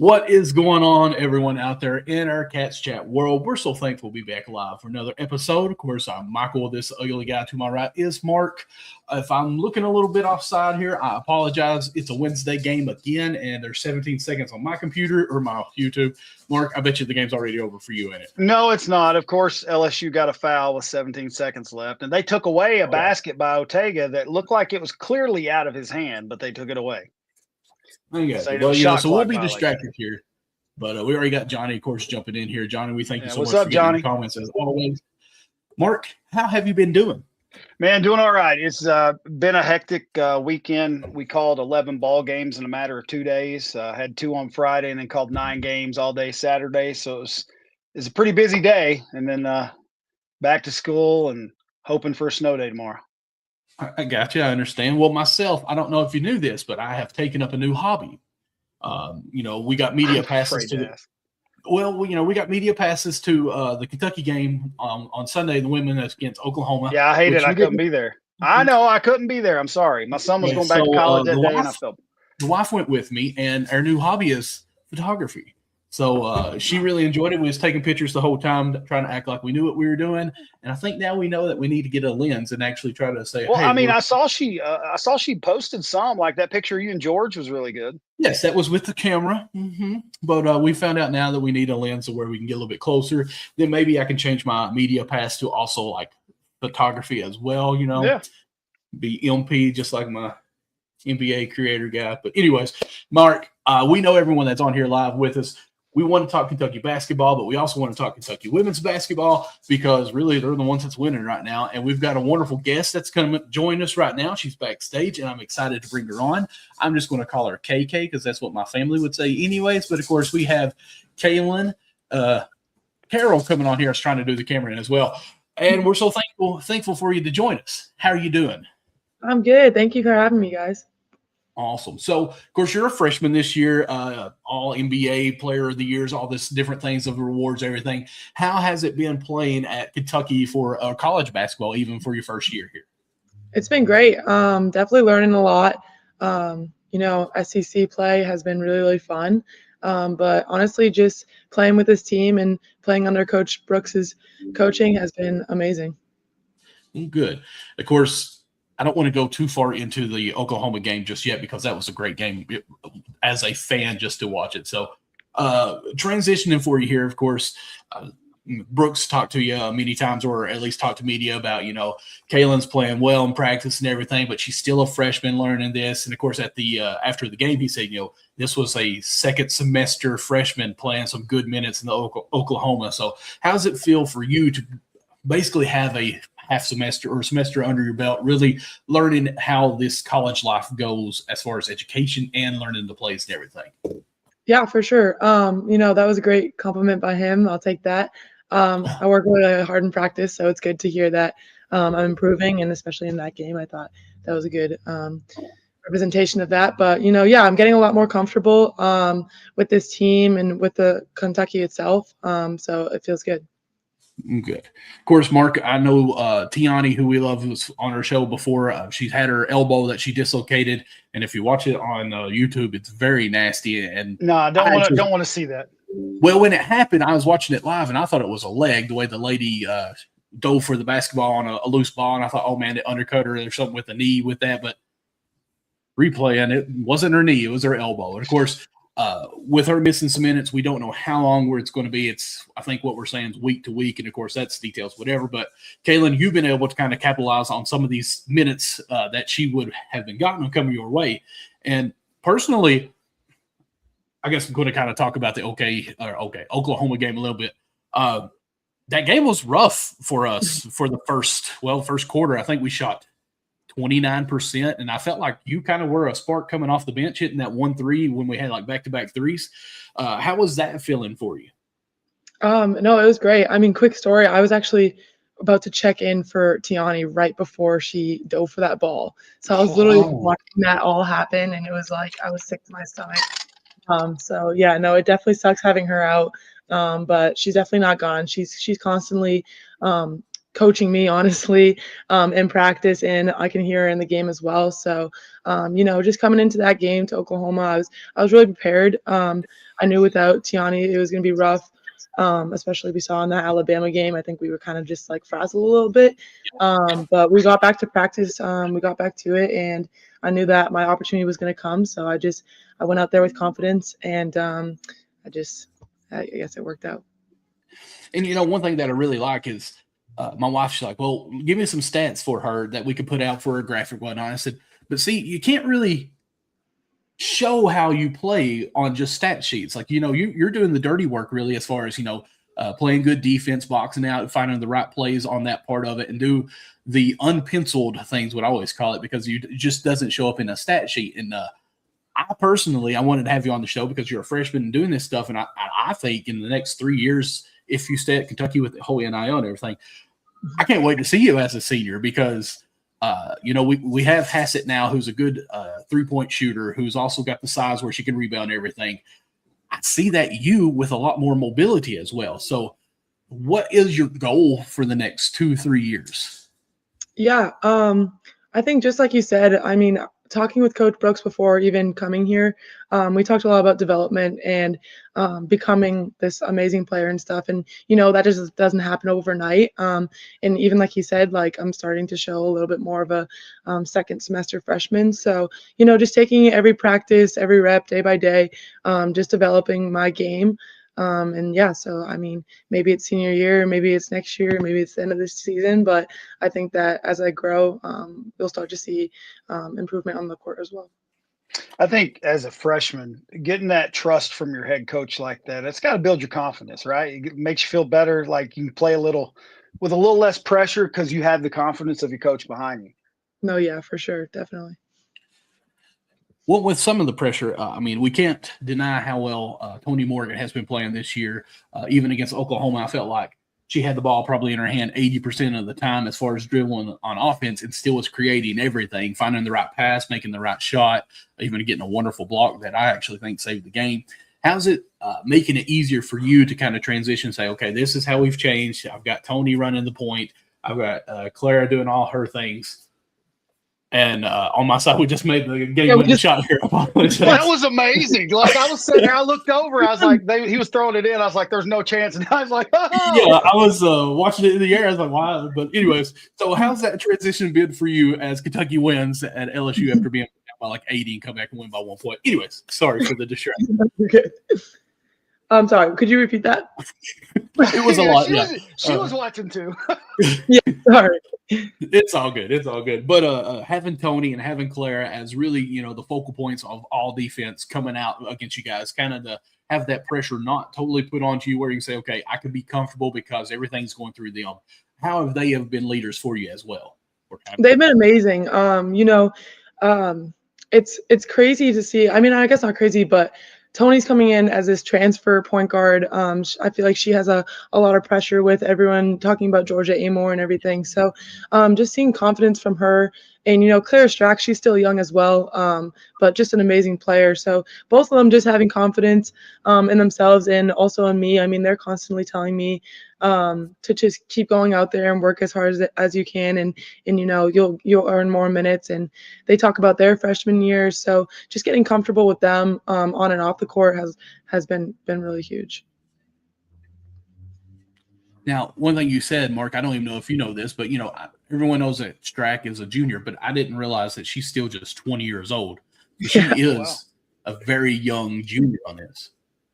What is going on, everyone out there in our Cats Chat world? We're so thankful to be back live for another episode. Of course, I'm Michael. This ugly guy to my right is Mark. If I'm looking a little bit offside here, I apologize. It's a Wednesday game again, and there's 17 seconds on my computer or my YouTube. Mark, I bet you the game's already over for you, ain't it? No, it's not. Of course, LSU got a foul with 17 seconds left, and they took away a basket by Ortega that looked like it was clearly out of his hand, but they took it away. Well, so we'll be distracted here. But we already got Johnny, of course, jumping in here. Johnny, we thank you so much for getting your comments as always. Mark, how have you been doing? Man, doing all right. It's been a hectic weekend. We called 11 ball games in a matter of 2 days. Had 2 on Friday and then called 9 games all day Saturday. So it's a pretty busy day. And then back to school and hoping for a snow day tomorrow. I got you. I understand. Well, myself, I don't know if you knew this, but I have taken up a new hobby. We got media passes to we got media passes to the Kentucky game on Sunday, the women against Oklahoma. Yeah, I hate it. I couldn't be there. I know I couldn't be there. I'm sorry. My son was going back to college that day, and I felt the wife went with me, and our new hobby is photography. So she really enjoyed it. We was taking pictures the whole time, trying to act like we knew what we were doing. And I think now we know that we need to get a lens and actually try to say, well, hey, I mean, I saw she posted some, like that picture of you and George was really good. Yes, that was with the camera. Mm-hmm. But we found out now that we need a lens where we can get a little bit closer. Then maybe I can change my media pass to also like photography as well, be MP just like my NBA creator guy. But anyways, Mark, we know everyone that's on here live with us. We want to talk Kentucky basketball, but we also want to talk Kentucky women's basketball because really they're the ones that's winning right now. And we've got a wonderful guest that's going to join us right now. She's backstage, and I'm excited to bring her on. I'm just going to call her KK because that's what my family would say anyways. But, of course, we have Kaelyn Carroll coming on here. I was trying to do the camera in as well. And we're so thankful for you to join us. How are you doing? I'm good. Thank you for having me, guys. Awesome. So, of course, you're a freshman this year, all NBA player of the years, all this different things of rewards, everything. How has it been playing at Kentucky for college basketball, even for your first year here? It's been great. Definitely learning a lot. SEC play has been really, really fun. But honestly, just playing with this team and playing under Coach Brooks's coaching has been amazing. Good. Of course, I don't want to go too far into the Oklahoma game just yet because that was a great game as a fan just to watch it. So transitioning for you here, of course, Brooks talked to you many times or at least talked to media about, Kaelyn's playing well in practice and everything, but she's still a freshman learning this. And, of course, at the after the game, he said, this was a second semester freshman playing some good minutes in the Oklahoma. So how does it feel for you to basically have a half semester or semester under your belt, really learning how this college life goes as far as education and learning the plays and everything? Yeah, for sure. That was a great compliment by him. I'll take that. I work really hard in practice, so it's good to hear that I'm improving, and especially in that game, I thought that was a good representation of that. But, I'm getting a lot more comfortable with this team and with the Kentucky itself, so it feels good. Good. Of course, Mark, I know Tiani, who we love, was on our show before. She's had her elbow that she dislocated, and if you watch it on YouTube, it's very nasty. And no, I don't want to see that. Well, when it happened, I was watching it live, and I thought it was a leg, the way the lady dove for the basketball on a loose ball, and I thought, oh, man, it undercut her or something with the knee with that. But replaying, it wasn't her knee, it was her elbow. And, of course, with her missing some minutes, we don't know how long where it's going to be. I think what we're saying is week to week, and of course that's details, whatever. But Kaelyn, you've been able to kind of capitalize on some of these minutes that she would have been gotten coming your way. And personally, I guess I'm going to kind of talk about the Oklahoma game a little bit. That game was rough for us for the first quarter. I think we shot 29%, and I felt like you kind of were a spark coming off the bench, hitting that 1-3 when we had like back-to-back threes. How was that feeling for you? No, it was great. I mean, quick story. I was actually about to check in for Tiani right before she dove for that ball. So I was literally watching that all happen, and it was like I was sick to my stomach. It definitely sucks having her out, but she's definitely not gone. She's constantly coaching me, honestly, in practice, and I can hear her in the game as well. So, just coming into that game to Oklahoma, I was really prepared. I knew without Tiani it was going to be rough, especially we saw in that Alabama game. I think we were kind of just like frazzled a little bit, but we got back to practice. We got back to it, and I knew that my opportunity was going to come. So I went out there with confidence, and I guess it worked out. And one thing that I really like is my wife's like, well, give me some stats for her that we could put out for a graphic, whatnot. I said, but see, you can't really show how you play on just stat sheets. Like, you're doing the dirty work really, as far as, playing good defense, boxing out, finding the right plays on that part of it, and do the unpenciled things, what I always call it, because it just doesn't show up in a stat sheet. And I personally wanted to have you on the show because you're a freshman and doing this stuff. And I think in the next 3 years, if you stay at Kentucky with the whole NIL and everything, I can't wait to see you as a senior because, we have Hassett now, who's a good 3-point shooter, who's also got the size where she can rebound everything. I see that you with a lot more mobility as well. So what is your goal for the next 2-3 years? Yeah. I think just like you said, I mean, talking with Coach Brooks before even coming here, we talked a lot about development and becoming this amazing player and stuff. And, that just doesn't happen overnight. And even like he said, like I'm starting to show a little bit more of a second semester freshman. So, just taking every practice, every rep, day by day, just developing my game. So I mean, maybe it's senior year, maybe it's next year, maybe it's the end of this season, but I think that as I grow, you'll start to see improvement on the court as well. I think as a freshman, getting that trust from your head coach like that, it's got to build your confidence, right? It makes you feel better, like you can play with a little less pressure because you have the confidence of your coach behind you. No, yeah, for sure, definitely. Well, with some of the pressure, we can't deny how well Toni Morgan has been playing this year. Even against Oklahoma, I felt like she had the ball probably in her hand 80% of the time as far as dribbling on offense, and still was creating everything, finding the right pass, making the right shot, even getting a wonderful block that I actually think saved the game. How's it making it easier for you to kind of transition and say, okay, this is how we've changed. I've got Toni running the point. I've got Clara doing all her things. And on my side, we just made the game-winning shot here. That was amazing. Like, I was sitting there, I looked over, I was like, he was throwing it in. I was like, there's no chance. And I was like, oh. Yeah, I was watching it in the air. I was like, wow. But anyways, so how's that transition been for you as Kentucky wins at LSU after being by like 80 and come back and win by 1 point? Anyways, sorry for the distraction. Okay. I'm sorry. Could you repeat that? It was a lot. She was watching too. Yeah, sorry. It's all good. It's all good. But having Toni and having Clara as really, the focal points of all defense coming out against you guys, kind of to have that pressure not totally put onto you where you can say, okay, I can be comfortable because everything's going through them. How have they been leaders for you as well? They've been amazing. It's crazy to see. I mean, I guess not crazy, but Toni's coming in as this transfer point guard. I feel like she has a lot of pressure with everyone talking about Georgia Amore and everything. So just seeing confidence from her. And, Clara Strack, she's still young as well, but just an amazing player. So both of them just having confidence in themselves and also in me. I mean, they're constantly telling me to just keep going out there and work as hard as you can. And you'll earn more minutes. And they talk about their freshman year. So just getting comfortable with them on and off the court has been really huge. Now, one thing you said, Mark, I don't even know if you know this, but, everyone knows that Strack is a junior, but I didn't realize that she's still just 20 years old. She is a very young junior on this.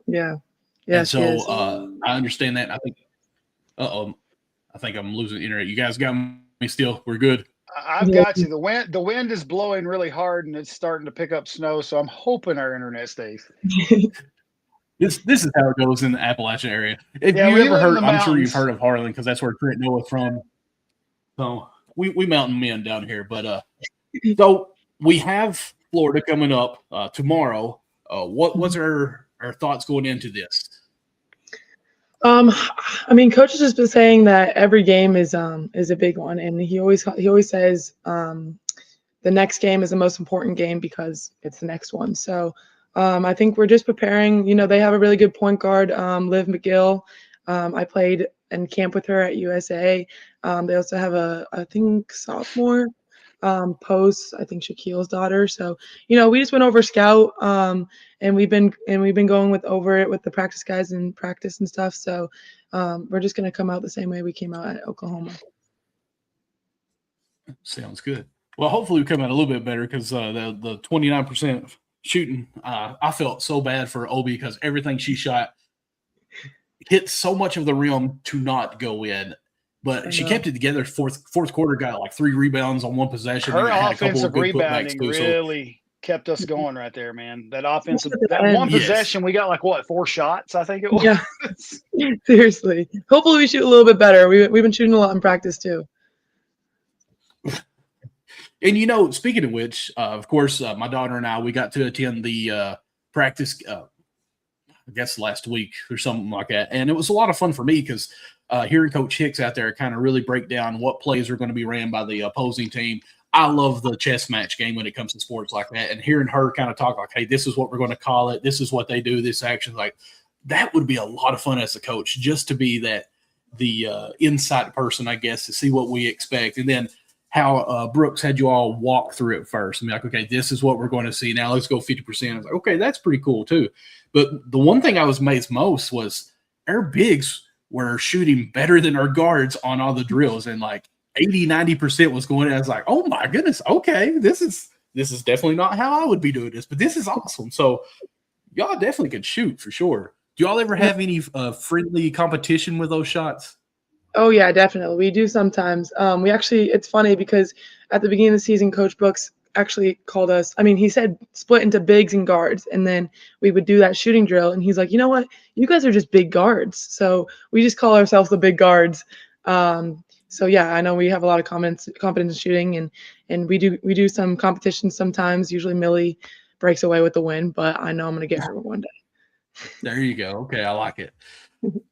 Yeah. Yeah. And so I understand that. I think, I think I'm losing the internet. You guys got me still? We're good. I've got you. The wind is blowing really hard and it's starting to pick up snow, so I'm hoping our internet stays. This is how it goes in the Appalachian area. If you ever heard, I'm sure you've heard of Harlan because that's where Trent Noah's from. So we mountain men down here. But so we have Florida coming up tomorrow. What's our thoughts going into this? I mean, Coach has just been saying that every game is a big one, and he always says the next game is the most important game because it's the next one. So I think we're just preparing. They have a really good point guard, Liv McGill. I played and camp with her at USA. They also have I think sophomore post, I think Shaquille's daughter. So, we just went over scout, and we've been going over it with the practice guys in practice and stuff. So, we're just going to come out the same way we came out at Oklahoma. Sounds good. Well, hopefully we come out a little bit better because the 29% shooting, I felt so bad for Obi because everything she shot hit so much of the rim to not go in. But she kept it together. Fourth quarter, got like 3 rebounds on 1 possession. Her had offensive rebounding too, really kept us going right there, man. That one possession, we got like 4 shots, I think it was. Yeah. Seriously. Hopefully we shoot a little bit better. We've been shooting a lot in practice too. And speaking of which, of course, my daughter and I, we got to attend the practice. I guess last week or something like that, and it was a lot of fun for me because hearing Coach Hicks out there kind of really break down what plays are going to be ran by the opposing team. I love the chess match game when it comes to sports like that, and hearing her kind of talk like, hey, this is what we're going to call it. This is what they do. This action, like that would be a lot of fun as a coach, just to be the insight person, I guess, to see what we expect. And then how Brooks had you all walk through it first. I mean, like, okay, this is what we're going to see. Now let's go 50%. I was like, okay, that's pretty cool too. But the one thing I was amazed most was our bigs were shooting better than our guards on all the drills, and like 80-90% was going in. I was like, oh my goodness, okay, this is definitely not how I would be doing this, but this is awesome. So y'all definitely could shoot for sure. Do y'all ever have any friendly competition with those shots? Oh yeah, definitely. We do sometimes. It's funny because at the beginning of the season, Coach Brooks actually called us. I mean, he said split into bigs and guards, and then we would do that shooting drill. And he's like, you know what? You guys are just big guards. So we just call ourselves the big guards. So yeah, I know we have a lot of confidence in shooting, and we do some competitions sometimes. Usually Millie breaks away with the win, but I know I'm gonna get her one day. There you go. Okay, I like it.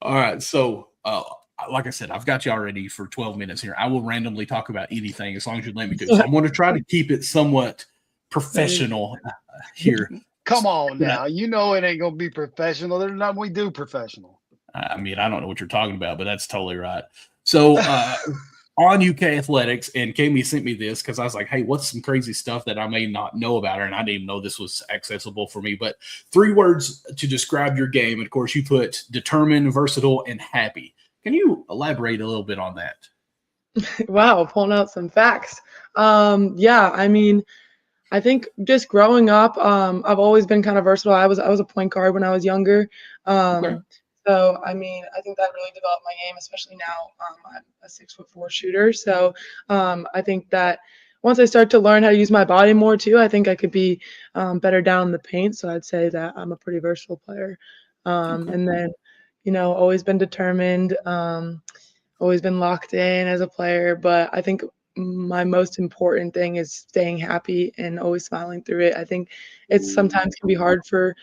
All right, so like I said, I've got you already for 12 minutes here. I will randomly talk about anything as long as you let me to. So I'm going to try to keep it somewhat professional here. Come on now. You know it ain't going to be professional. There's nothing we do professional. I mean, I don't know what you're talking about, but that's totally right. So on UK Athletics, and Kami sent me this because I was like, hey, what's some crazy stuff that I may not know about her? And I didn't even know this was accessible for me. But 3 words to describe your game. And of course, you put determined, versatile, and happy. Can you elaborate a little bit on that? Wow, pulling out some facts. Yeah, I mean, I think just growing up, I've always been kind of versatile. I was a point guard when I was younger. Okay. So, I mean, I think that really developed my game, especially now. I'm a 6'4" shooter. So, I think that once I start to learn how to use my body more too, I think I could be better down in the paint. So I'd say that I'm a pretty versatile player. And then, always been determined, always been locked in as a player. But I think my most important thing is staying happy and always smiling through it. I think it's sometimes can be hard for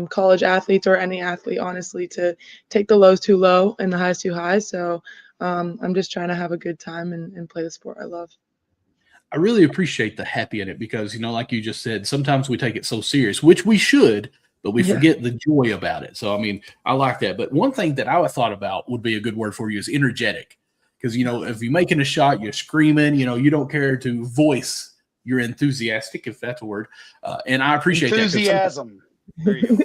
college athletes or any athlete, honestly, to take the lows too low and the highs too high. So I'm just trying to have a good time and play the sport I love. I really appreciate the happy in it because, like you just said, sometimes we take it so serious, which we should, but we forget the joy about it. So, I mean, I like that. But one thing that I thought about would be a good word for you is energetic. Because, if you're making a shot, you're screaming, you don't care to voice your enthusiastic, if that's a word. And I appreciate enthusiasm. There you go.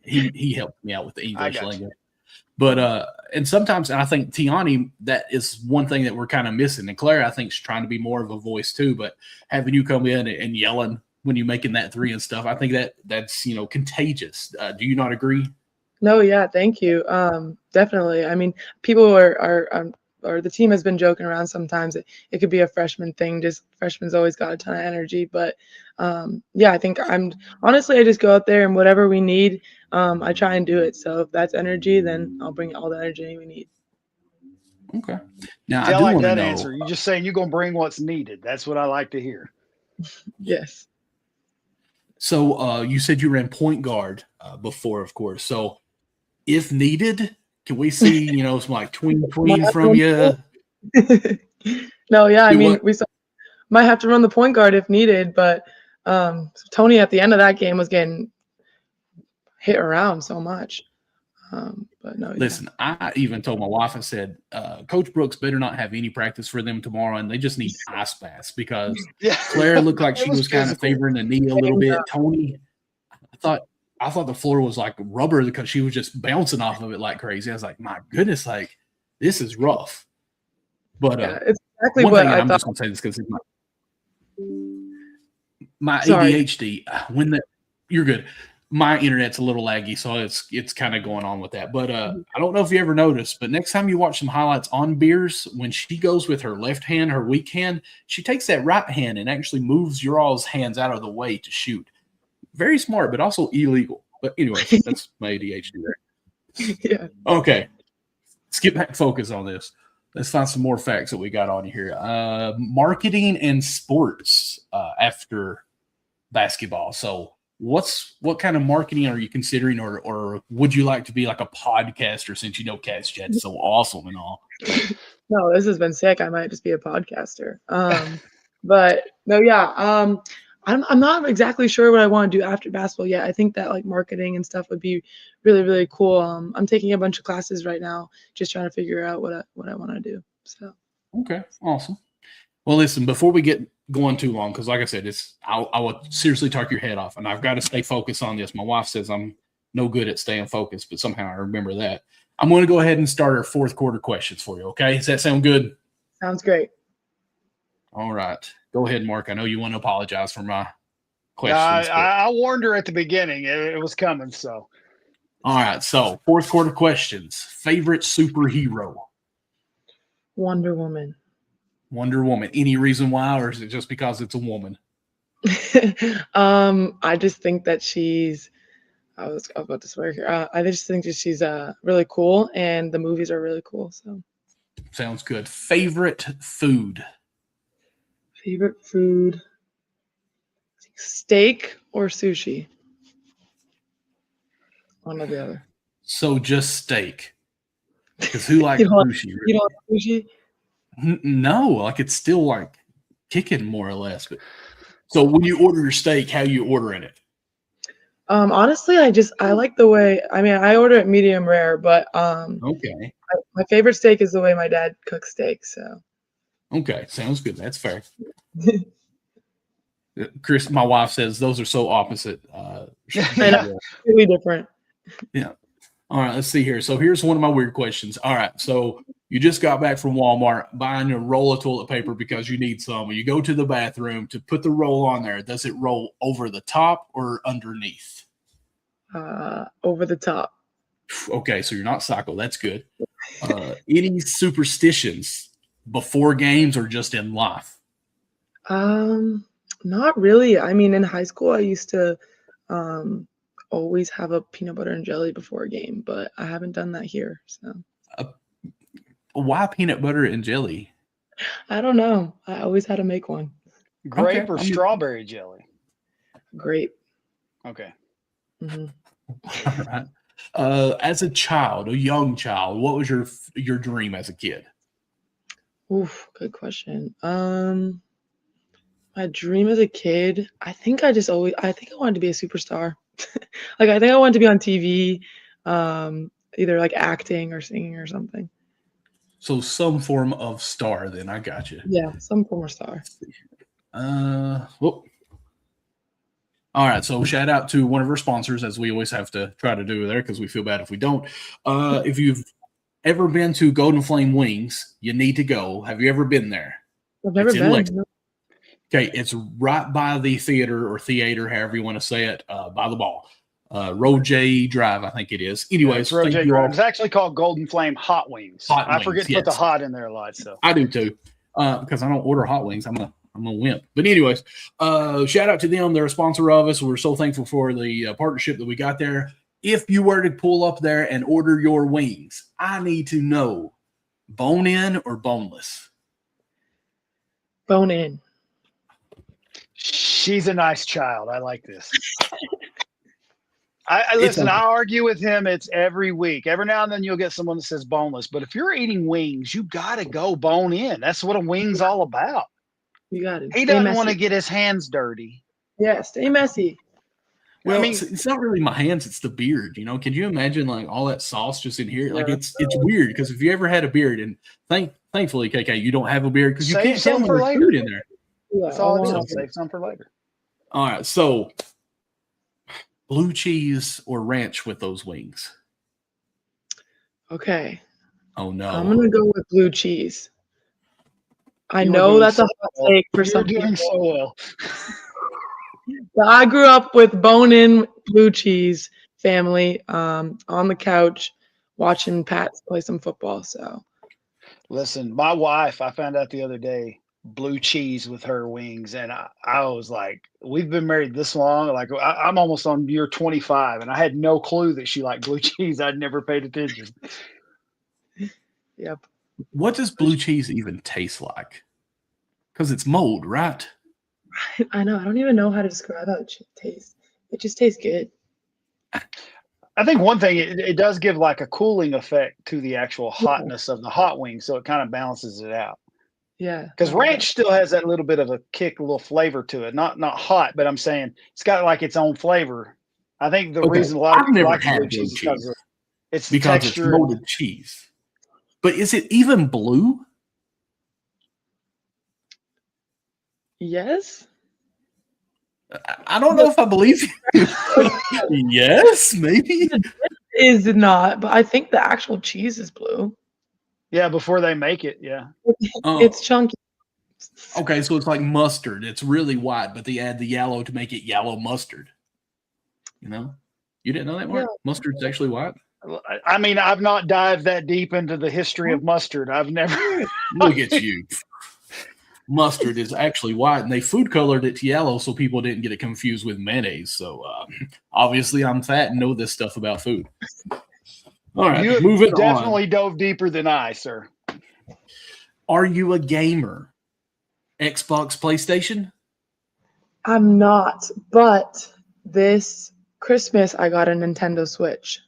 He helped me out with the English language. But and sometimes, and I think Tiani, that is one thing that we're kind of missing. And Claire, I think, is trying to be more of a voice too. But having you come in and yelling when you're making that 3 and stuff, I think that's contagious. Do you not agree? No, yeah, thank you. Definitely. I mean, people or the team has been joking around sometimes. It could be a freshman thing. Just freshmen's always got a ton of energy. But yeah, I think I just go out there and whatever we need, I try and do it. So if that's energy, then I'll bring all the energy we need. Okay. Now, I like that know, answer. You're just saying you're going to bring what's needed. That's what I like to hear. Yes. So you said you ran point guard before, of course. So if needed, can we see, some like tween from you? No, yeah. I mean, we might have to run the point guard if needed, but Tony at the end of that game was getting hit around so much. But no, Listen, I even told my wife, I said, Coach Brooks better not have any practice for them tomorrow, and they just need ice baths because Claire looked like she was kind of favoring the knee a little bit. Tony, I thought the floor was like rubber because she was just bouncing off of it like crazy. I was like, my goodness, like this is rough. But it's exactly one what thing, I and I'm thought. just gonna say this because my ADHD, you're good. My internet's a little laggy, so it's kind of going on with that. But I don't know if you ever noticed, but next time you watch some highlights on Beers, when she goes with her left hand, her weak hand, she takes that right hand and actually moves your all's hands out of the way to shoot. Very smart, but also illegal. But anyway, that's my ADHD there. Yeah. Okay. Let's get back focus on this. Let's find some more facts that we got on here. Marketing and sports after basketball. So what kind of marketing are you considering, or would you like to be like a podcaster since you know Cat's Chat's so awesome and all? No, this has been sick. I might just be a podcaster. But no, yeah. I'm not exactly sure what I want to do after basketball yet. I think that like marketing and stuff would be really, really cool. I'm taking a bunch of classes right now, just trying to figure out what I want to do. So okay, awesome. Well, listen, before we get going too long, because like I said, I would seriously talk your head off, and I've got to stay focused on this. My wife says I'm no good at staying focused, but somehow I remember that. I'm going to go ahead and start our fourth quarter questions for you. Okay, does that sound good? Sounds great. All right. Go ahead, Mark. I know you want to apologize for my questions. I warned her at the beginning. It was coming, so. All right. So, fourth quarter questions. Favorite superhero? Wonder Woman. Wonder Woman. Any reason why, or is it just because it's a woman? I just think that I was about to swear here. I just think that she's really cool, and the movies are really cool. So. Sounds good. Favorite food? Favorite food? Steak or sushi? One or the other. So just steak. Because who likes sushi? You don't like sushi? No, like it's still like kicking more or less. But so when you order your steak, how you ordering it? Honestly, I like the way. I mean, I order it medium rare, but okay. My favorite steak is the way my dad cooks steak. So. Okay, sounds good. That's fair. Chris, my wife says those are so opposite. Really different. Yeah. All right, let's see here. So here's one of my weird questions. All right, so you just got back from Walmart buying a roll of toilet paper because you need some. When you go to the bathroom to put the roll on there, does it roll over the top or underneath? Over the top. Okay, so you're not psycho. That's good. Any superstitions before games or just in life? Not really. I mean, in high school, I used to always have a peanut butter and jelly before a game, but I haven't done that here. So. Why peanut butter and jelly? I don't know. I always had to make one. Grape or strawberry jelly? Grape. Okay. Mm-hmm. All right. As a child, a young child, what was your dream as a kid? Oof, good question. My dream as a kid, I think I wanted to be a superstar. Like I think I wanted to be on TV, either like acting or singing or something. So some form of star, then I got you. Yeah, some form of star. Well, all right. So shout out to one of our sponsors, as we always have to try to do there because we feel bad if we don't. If you've ever been to Golden Flame Wings, you need to go. Have you ever been there? I've never been. Okay, it's right by the theater, however you want to say it, by the ball. Road J Drive, I think it is. Anyways, Road J Drive. It's actually called Golden Flame Hot Wings. I forget to put the hot in there a lot. So I do too, because I don't order hot wings. I'm a wimp. But anyways, shout out to them. They're a sponsor of us. We're so thankful for the partnership that we got there. If you were to pull up there and order your wings, I need to know, bone in or boneless? Bone in. She's a nice child. I like this. I listen, I argue with him. It's every week. Every now and then you'll get someone that says boneless. But if you're eating wings, you got to go bone in. That's what a wing's all about. You got it. He doesn't want to get his hands dirty. Yeah, stay messy. Well, I mean, it's not really my hands; it's the beard. You know, can you imagine like all that sauce just in here? Like Yeah. it's weird because if you ever had a beard, and thankfully, KK, you don't have a beard because you Save can't tell some me for there's later. food in there. Yeah, that's all it wow. is. Save some for later. All right, so blue cheese or ranch with those wings? Okay. Oh I'm no! gonna go with blue cheese. I You are know doing that's a so hot well. take for You're some doing people. so well. But I grew up with bone-in blue cheese family on the couch watching Pats play some football. So Listen, my wife, I found out the other day, blue cheese with her wings. And I was like, we've been married this long. Like, I'm almost on year 25, and I had no clue that she liked blue cheese. I'd never paid attention. yep. What does blue cheese even taste like? Because it's mold, right? I know. I don't even know how to describe how it tastes. It just tastes good. I think one thing, it does give like a cooling effect to the actual Yeah. hotness of the hot wing. So it kind of balances it out. Yeah. Because no, ranch still has that little bit of a kick, a little flavor to it. Not hot, but I'm saying it's got like its own flavor. I think the Okay, reason a lot of I've people never like the had blue blue cheese is because cheese of it's the because it's texture. molded cheese. But is it even blue? Yes. I don't know if I believe you. Yes, maybe. Is not, but I think the actual cheese is blue. Yeah, before they make it. Yeah. Oh, It's chunky. okay, so it's like mustard. It's really white, but they add the yellow to make it yellow mustard. You know? You didn't know that, Mark? Yeah. Mustard's actually white? I mean, I've not dived that deep into the history of mustard. I've never. Look at you. Mustard is actually white, and they food colored it to yellow so people didn't get it confused with mayonnaise. So obviously, I'm fat and know this stuff about food. All right, You moving definitely on. dove deeper than I, sir. Are you a gamer? Xbox, PlayStation? I'm not, but this Christmas I got a Nintendo Switch.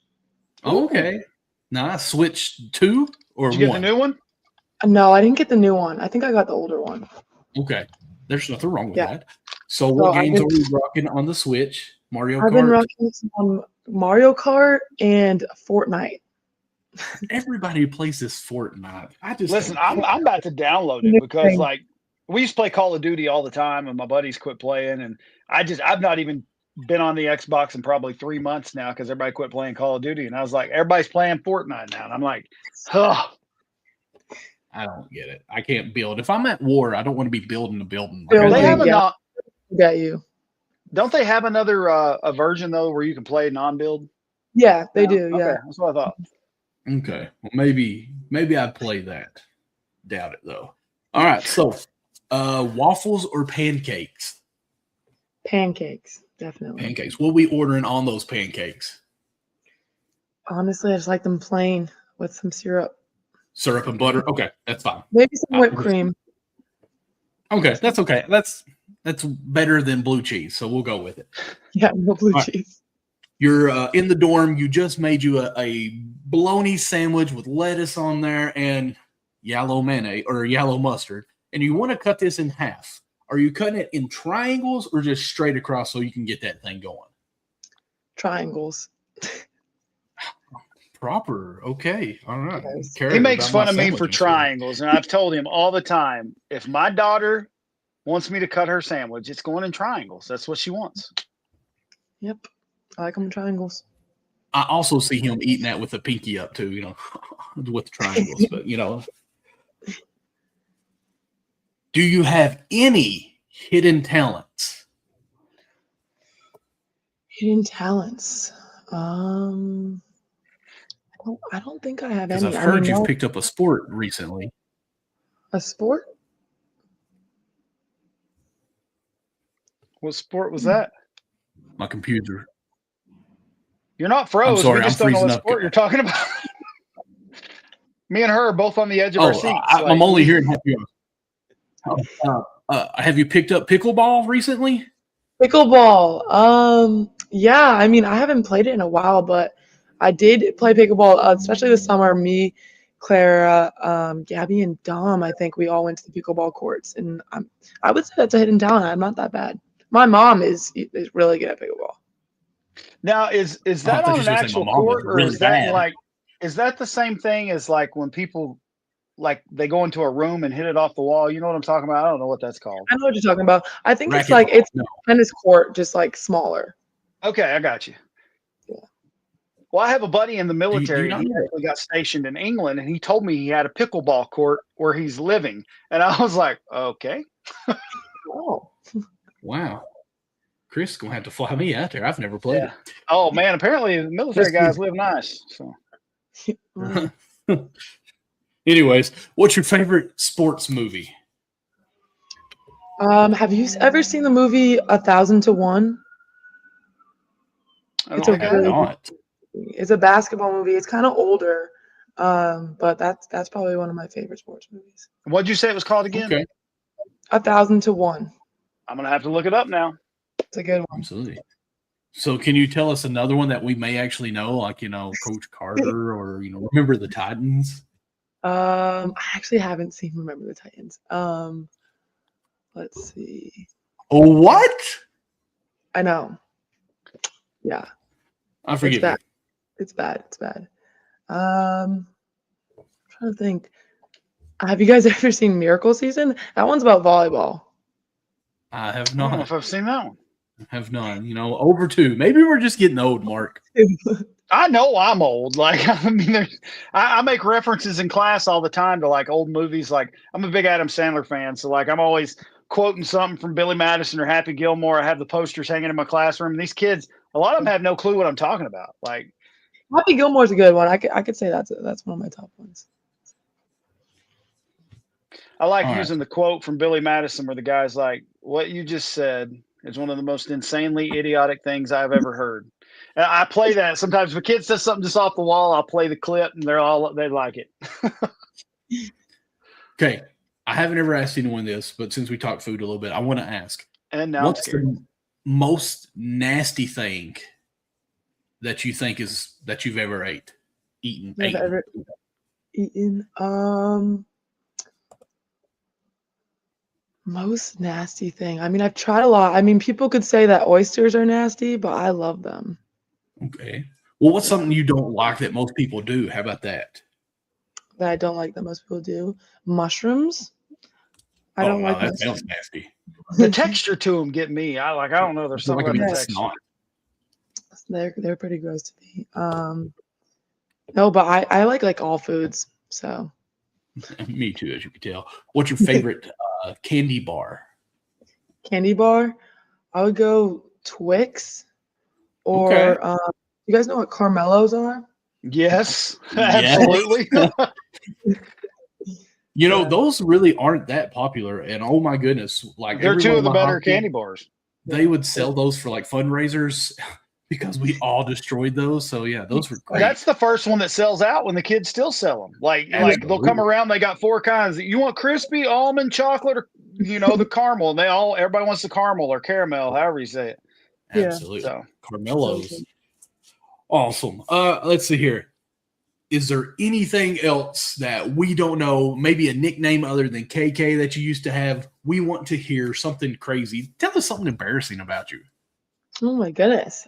Oh, okay. Nice. Switch 2 or Did you get 1? the new one? No, I didn't get the new one. I think I got the older one. Okay. There's nothing wrong with Yeah. that. So what I've games been- are we rocking on the Switch? Mario I've been Kart? rocking some Mario Kart and Fortnite. Everybody who plays this Fortnite. I just Listen, don't get I'm about to download it New because thing. like we used to play Call of Duty all the time, and my buddies quit playing, and I've not even been on the Xbox in probably 3 months now because everybody quit playing Call of Duty, and I was like, everybody's playing Fortnite now, and I'm like, huh. I don't get it. I can't build. If I'm at war, I don't want to be building a building. Building, They have yeah. not. Got you. Don't they have another a version though where you can play non-build? Yeah, they now? do. Okay, Yeah. that's what I thought. Okay. Well, maybe I'd play that. Doubt it though. All right. So, waffles or pancakes? Pancakes, definitely. Pancakes. What are we ordering on those pancakes? Honestly, I just like them plain with some syrup. Syrup and butter. Okay, that's fine. Maybe some whipped cream. Okay, that's okay. That's better than blue cheese, so we'll go with it. Yeah, no blue All right. cheese. You're in the dorm. You just made you a bologna sandwich with lettuce on there and yellow mayonnaise or yellow mustard, and you want to cut this in half. Are you cutting it in triangles or just straight across so you can get that thing going? Triangles. Proper. Okay. All right. Yes. Care He makes about my fun of me for sandwiches here. triangles, and I've told him all the time, if my daughter wants me to cut her sandwich, it's going in triangles. That's what she wants. Yep. I like them in triangles. I also see him eating that with the pinky up too, you know, with the triangles. But you know, do you have any hidden talents? Hidden talents. I don't think I have Because any. I've heard you've no- picked up a sport recently. a sport. What sport was that? My computer. You're not froze. sorry, We just I'm don't know what freezing up. sport you're talking about. Me and her are both on the edge of our seats. I'm only hearing half yours. Have you picked up pickleball recently? Pickleball. Yeah. I mean, I haven't played it in a while, but I did play pickleball, especially this summer. Me, Clara, Gabby, and Dom. I think we all went to the pickleball courts, and I would say that's a hidden talent. I'm not that bad. My mom is really good at pickleball. Now, is I that thought on you an were gonna say actual my mom was court, or really is that bad. like, is that the same thing as like when people like they go into a room and hit it off the wall? You know what I'm talking about? I don't know what that's called. I know what you're talking about. I think it's Racquetball. like it's No. tennis court, just like smaller. Okay, I got you. Yeah. Well, I have a buddy in the Do military, you and not he know that? actually got stationed in England, and he told me he had a pickleball court where he's living, and I was like, okay. Oh. Wow. Chris is gonna have to fly me out there. I've never played Yeah. Oh man, apparently the military guys live nice. So Mm. it. Anyways, what's your favorite sports movie? Have you ever seen the movie 1,000 to 1? I It's don't a think I Have really have. good not. movie. It's a basketball movie. It's kind of older, but that's probably one of my favorite sports movies. What'd you say it was called again? Okay. 1,000 to 1. I'm gonna have to look it up now. It's a good one. Absolutely. So can you tell us another one that we may actually know, like, Coach Carter or, Remember the Titans? I actually haven't seen Remember the Titans. Let's see. Oh, what? I know. Yeah, I it's forgive you. bad. It's bad. It's bad. I'm trying to think. Have you guys ever seen Miracle Season? That one's about volleyball. I have I don't know not. if I've seen that one. Have none. Over 2. Maybe we're just getting old, Mark. I know I'm old. Like, I mean, I make references in class all the time to like old movies. Like, I'm a big Adam Sandler fan, so like I'm always quoting something from Billy Madison or Happy Gilmore. I have the posters hanging in my classroom. And these kids, a lot of them have no clue what I'm talking about. Like, Happy Gilmore's a good one. I could say that's one of my top ones. I like All right. using the quote from Billy Madison where the guy's like, "What you just said is one of the most insanely idiotic things I've ever heard." And I play that sometimes. If a kid says something just off the wall, I'll play the clip, and they like it. Okay. I haven't ever asked anyone this, but since we talked food a little bit, I want to ask, And now what's the most nasty thing that you think is that you've ever eaten? I've ever eaten. Most nasty thing. I mean, I've tried a lot. I mean, people could say that oysters are nasty, but I love them. Okay. Well, what's Yeah. something you don't like that most people do? How about that? That I don't like that most people do. Mushrooms. I don't like that mushrooms. sounds nasty. the texture to them get me. I don't know. There's I feel something like about I'm the eating texture. snot. They're pretty gross to me. No, but I like all foods. So Me too, as you can tell. What's your favorite candy bar? candy bar, I would go Twix or you guys know what Carmelos are? Yes, Yes. absolutely. Those really aren't that popular. And oh my goodness, like They're two everyone of the in my better hockey, candy bars. they would sell those for like fundraisers because we all destroyed those. So yeah, those were great. That's the first one that sells out when the kids still sell them. Like they'll come around. They got 4 kinds. You want crispy, almond, chocolate, or the caramel. And everybody wants the caramel or caramel, however you say it. Absolutely. So Carmelos. Awesome. Let's see here. Is there anything else that we don't know? Maybe a nickname other than KK that you used to have? We want to hear something crazy. Tell us something embarrassing about you. Oh my goodness.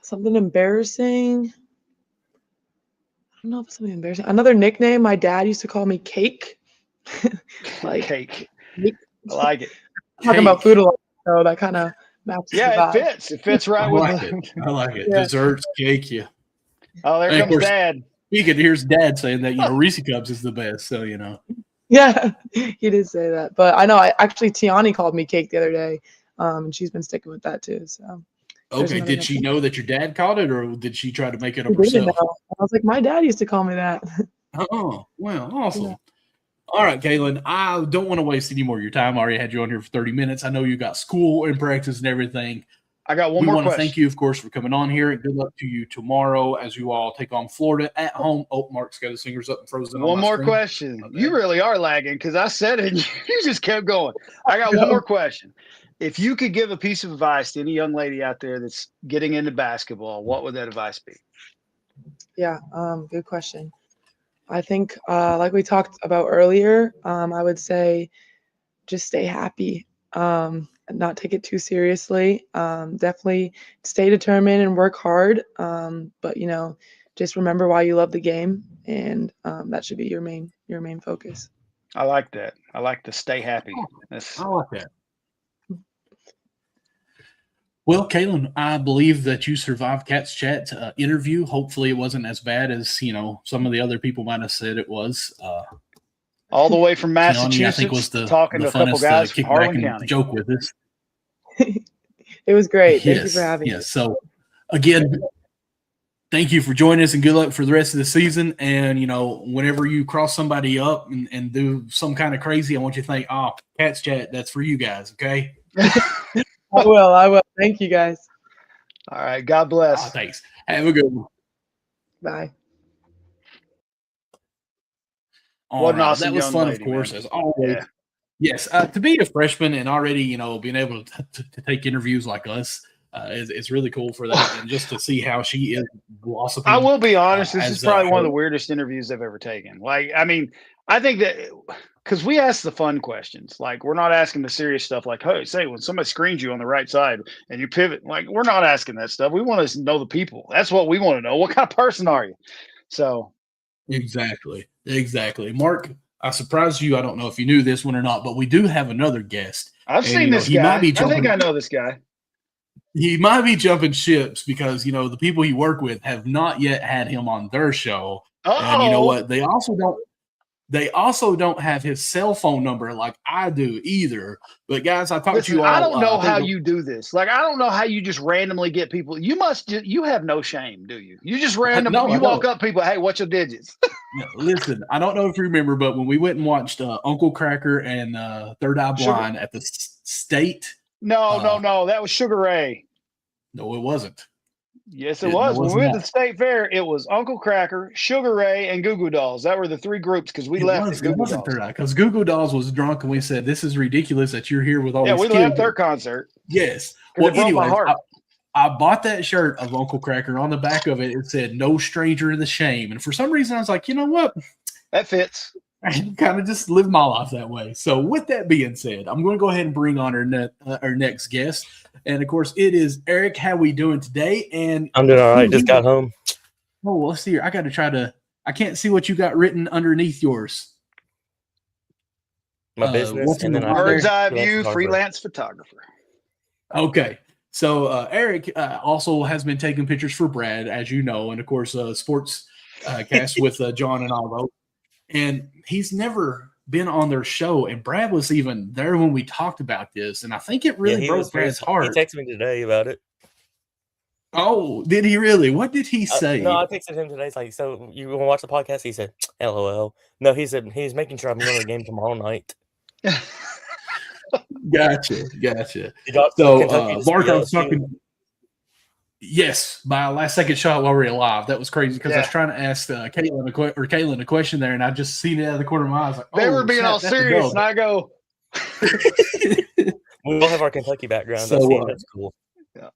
Something embarrassing. I don't know if it's something embarrassing. Another nickname, my dad used to call me Cake. like cake. I like it. Talking about food a lot, so that kind of matches the Yeah, vibe. it fits. It fits right with I like it. Yeah. Desserts, cake, yeah. Oh, there comes Dad. Here's Dad saying that, Reese Cups is the best, so, Yeah, he did say that. But I know, Tiani called me Cake the other day, and she's been sticking with that too. So. Okay, did she know that your dad called it, or did she try to make it up She didn't herself? know. I was like, my dad used to call me that. Oh, well, awesome. Yeah. All right, Kaelyn, I don't want to waste any more of your time. I already had you on here for 30 minutes. I know you got school and practice and everything. I got one more question. We want to thank you, of course, for coming on here. Good luck to you tomorrow as you all take on Florida at home. Oh, Mark's got his fingers up and frozen. One more question. Okay. You really are lagging because I said it and you just kept going. I got one more question. If you could give a piece of advice to any young lady out there that's getting into basketball, what would that advice be? Yeah, good question. I think, like we talked about earlier, I would say just stay happy. not take it too seriously. Definitely stay determined and work hard. But just remember why you love the game, and that should be your main focus. I like that. I like to stay happy. I like that. Well, Kaelyn, I believe that you survived Cat's Chat interview. Hopefully it wasn't as bad as, some of the other people might have said it was. All the way from Keone, Massachusetts, I think, was talking to a couple guys from Harlan County. Joke with us. It was great. Thank you for having me. Yes. So, again, thank you for joining us, and good luck for the rest of the season. And, whenever you cross somebody up and do some kind of crazy, I want you to think, Cat's Chat, that's for you guys, okay? I will. Thank you, guys. All right. God bless. Thanks. Have a good one. Bye. What an awesome that was young fun, lady, of course, man. as always. Yeah. Yes, to be a freshman and already, being able to take interviews like us, it's really cool for that, and just to see how she is blossoming. I will be honest, this is probably one of the weirdest interviews I've ever taken. I think that because we ask the fun questions, like we're not asking the serious stuff like, hey, say when somebody screens you on the right side and you pivot, like we're not asking that stuff. We want to know the people. That's what we want to know. What kind of person are you? So Exactly. Mark, I surprised you. I don't know if you knew this one or not, but we do have another guest. I've seen this guy. I think I know this guy. He might be jumping ships because, the people he worked with have not yet had him on their show. And you know what? They also don't have his cell phone number like I do either. But guys, I talked to you all. I don't know how you do this. Like, I don't know how you just randomly get people. You have no shame, do you? You just randomly walk up people. Hey, what's your digits? Listen, I don't know if you remember, but when we went and watched Uncle Cracker and Third Eye Blind at the state. No. That was Sugar Ray. No, it wasn't. Yes, it was. When we went to the state fair, it was Uncle Cracker, Sugar Ray, and Goo Goo Dolls. That were the three groups because we left. It wasn't Third Eye because Goo Goo Dolls was drunk, and we said, "This is ridiculous that you're here with all these kids." Yeah, we left their concert. Yes. Well, anyway, I bought that shirt of Uncle Cracker. On the back of it, it said "No stranger in the shame," and for some reason, I was like, you know what? That fits. I kind of just live my life that way. So, with that being said, I'm going to go ahead and bring on our next guest. And of course, it is Eric. How we doing today? And I'm doing all right. Just got home. Oh, well, let's see here. I got to try to. I can't see what you got written underneath yours. My business, and then bird's eye view, freelance photographer. Okay, so Eric also has been taking pictures for Brad, as you know, and of course, sports cast with John and Aldo. And he's never been on their show, and Brad was even there when we talked about this, and I think it really broke Brad's heart. He texted me today about it. Oh, did he really? What did he say? No, I texted him today. It's like, so you want to watch the podcast? He said, LOL. No, he said he's making sure I'm going to the game tomorrow night. Gotcha. So, Mark, I was talking. Yes, by a last-second shot while we were alive. That was crazy because I was trying to ask Kaelyn a question there, and I just seen it out of the corner of my eye. I was like, they were being all serious, and I go. We all have our Kentucky background. So, that's cool. Yeah.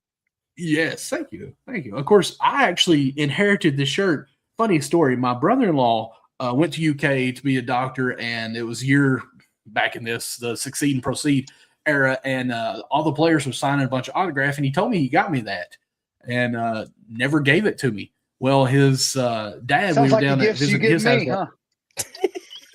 Yes, thank you. Of course, I actually inherited this shirt. Funny story. My brother-in-law went to UK to be a doctor, and it was a year back in the Succeed and Proceed era, and all the players were signing a bunch of autographs, and he told me he got me that. And never gave it to me. Well, his dad, we were down at visiting his house. Huh?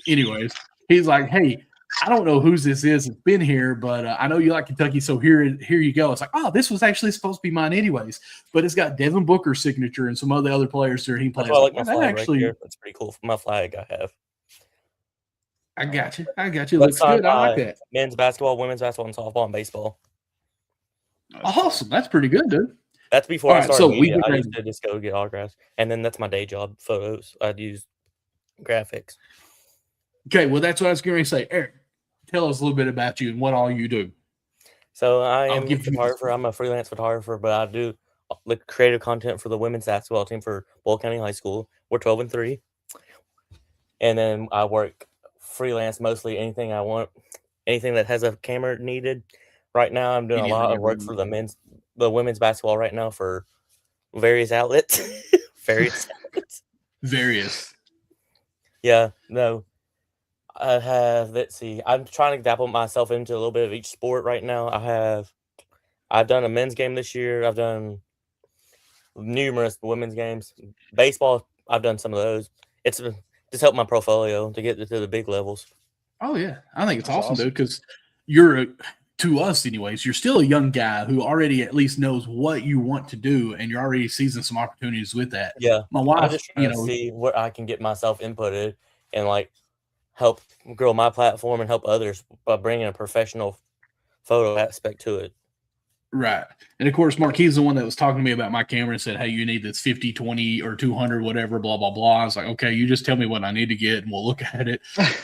Anyways, he's like, "Hey, I don't know whose this is. It's been here, but I know you like Kentucky, so here you go." It's like, "Oh, this was actually supposed to be mine, anyways." But it's got Devin Booker's signature and some other players there. He plays. I like my flag right here. That's pretty cool. My flag I have. I got you. Looks good. I like that. Men's basketball, women's basketball, and softball and baseball. Awesome. That's pretty good, dude. That's before I started media. I used to just go get autographs. And then that's my day job, photos. I'd use graphics. Okay, well, that's what I was going to say. Eric, tell us a little bit about you and what all you do. So I am a photographer. I'm a freelance photographer, but I do creative content for the women's basketball team for Bull County High School. We're 12-3. And then I work freelance mostly anything I want, anything that has a camera needed. Right now, I'm doing a lot of work for the women's basketball right now for various outlets. Various. Yeah, no. I have, let's see, I'm trying to dabble myself into a little bit of each sport right now. I've done a men's game this year. I've done numerous women's games. Baseball, I've done some of those. It's just helped my portfolio to get to the big levels. Oh yeah, I think it's That's awesome, awesome. dude. Because you're, to us, anyways, you're still a young guy who already at least knows what you want to do, and you're already seizing some opportunities with that. Yeah, My I'm wife, just trying to see where I can get myself inputted and like help grow my platform and help others by bringing a professional photo aspect to it. right. And of course, Marquis the one that was talking to me about my camera and said, hey, you need this 50, 20, or 200, whatever, blah, blah, blah. I was like, okay, you just tell me what I need to get and we'll look at it.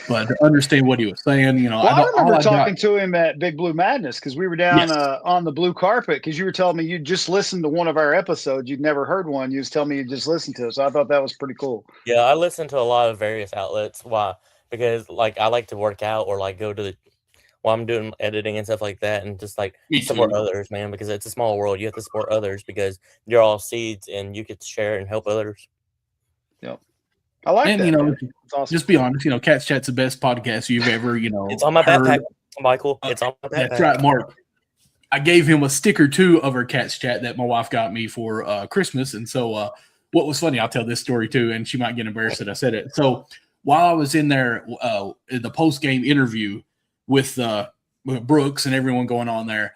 But to understand what he was saying, Well, I remember talking to him at Big Blue Madness because we were down on the blue carpet because you were telling me you just listened to one of our episodes. You'd never heard one. You was telling me you just listened to it. So I thought that was pretty cool. Yeah, I listen to a lot of various outlets. Why? Because like I like to work out or like go to the while I'm doing editing and stuff like that, and just like support others, man. Because it's a small world, you have to support others because you're all seeds, and you get to share and help others. Yep, I like that. You know, awesome. Just be honest. You know, Cats Chat's the best podcast you've ever. You know, it's on my backpack, Michael. It's on my backpack. That's right, Mark. I gave him a sticker too of our Cats Chat that my wife got me for Christmas, and so what was funny, I'll tell this story too, and she might get embarrassed that I said it. So while I was in there in the post game interview with Brooks and everyone going on there,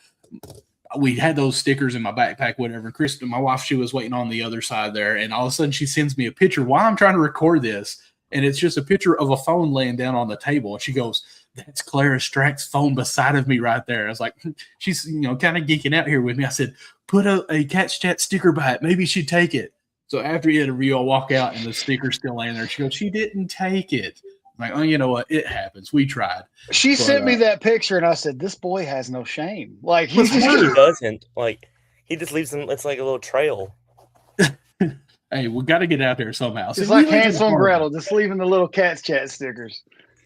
we had those stickers in my backpack, whatever. And Kristen, my wife, she was waiting on the other side there, and all of a sudden she sends me a picture while I'm trying to record this, and it's just a picture of a phone laying down on the table, and she goes, "That's Clara Strack's phone beside of me right there." I was like, she's kind of geeking out here with me. I said, "Put a Cats Chat sticker by it. Maybe she'd take it." So after the interview, I walk out and the sticker's still laying there. She goes, "She didn't take it." I'm like, oh, you know what? It happens. We tried. She sent me that picture, and I said, "This boy has no shame. Like he doesn't. Like he just leaves them. It's like a little trail." Hey, we got to get out there somehow. It's like Hansel and Gretel, just leaving the little Cats Chat stickers.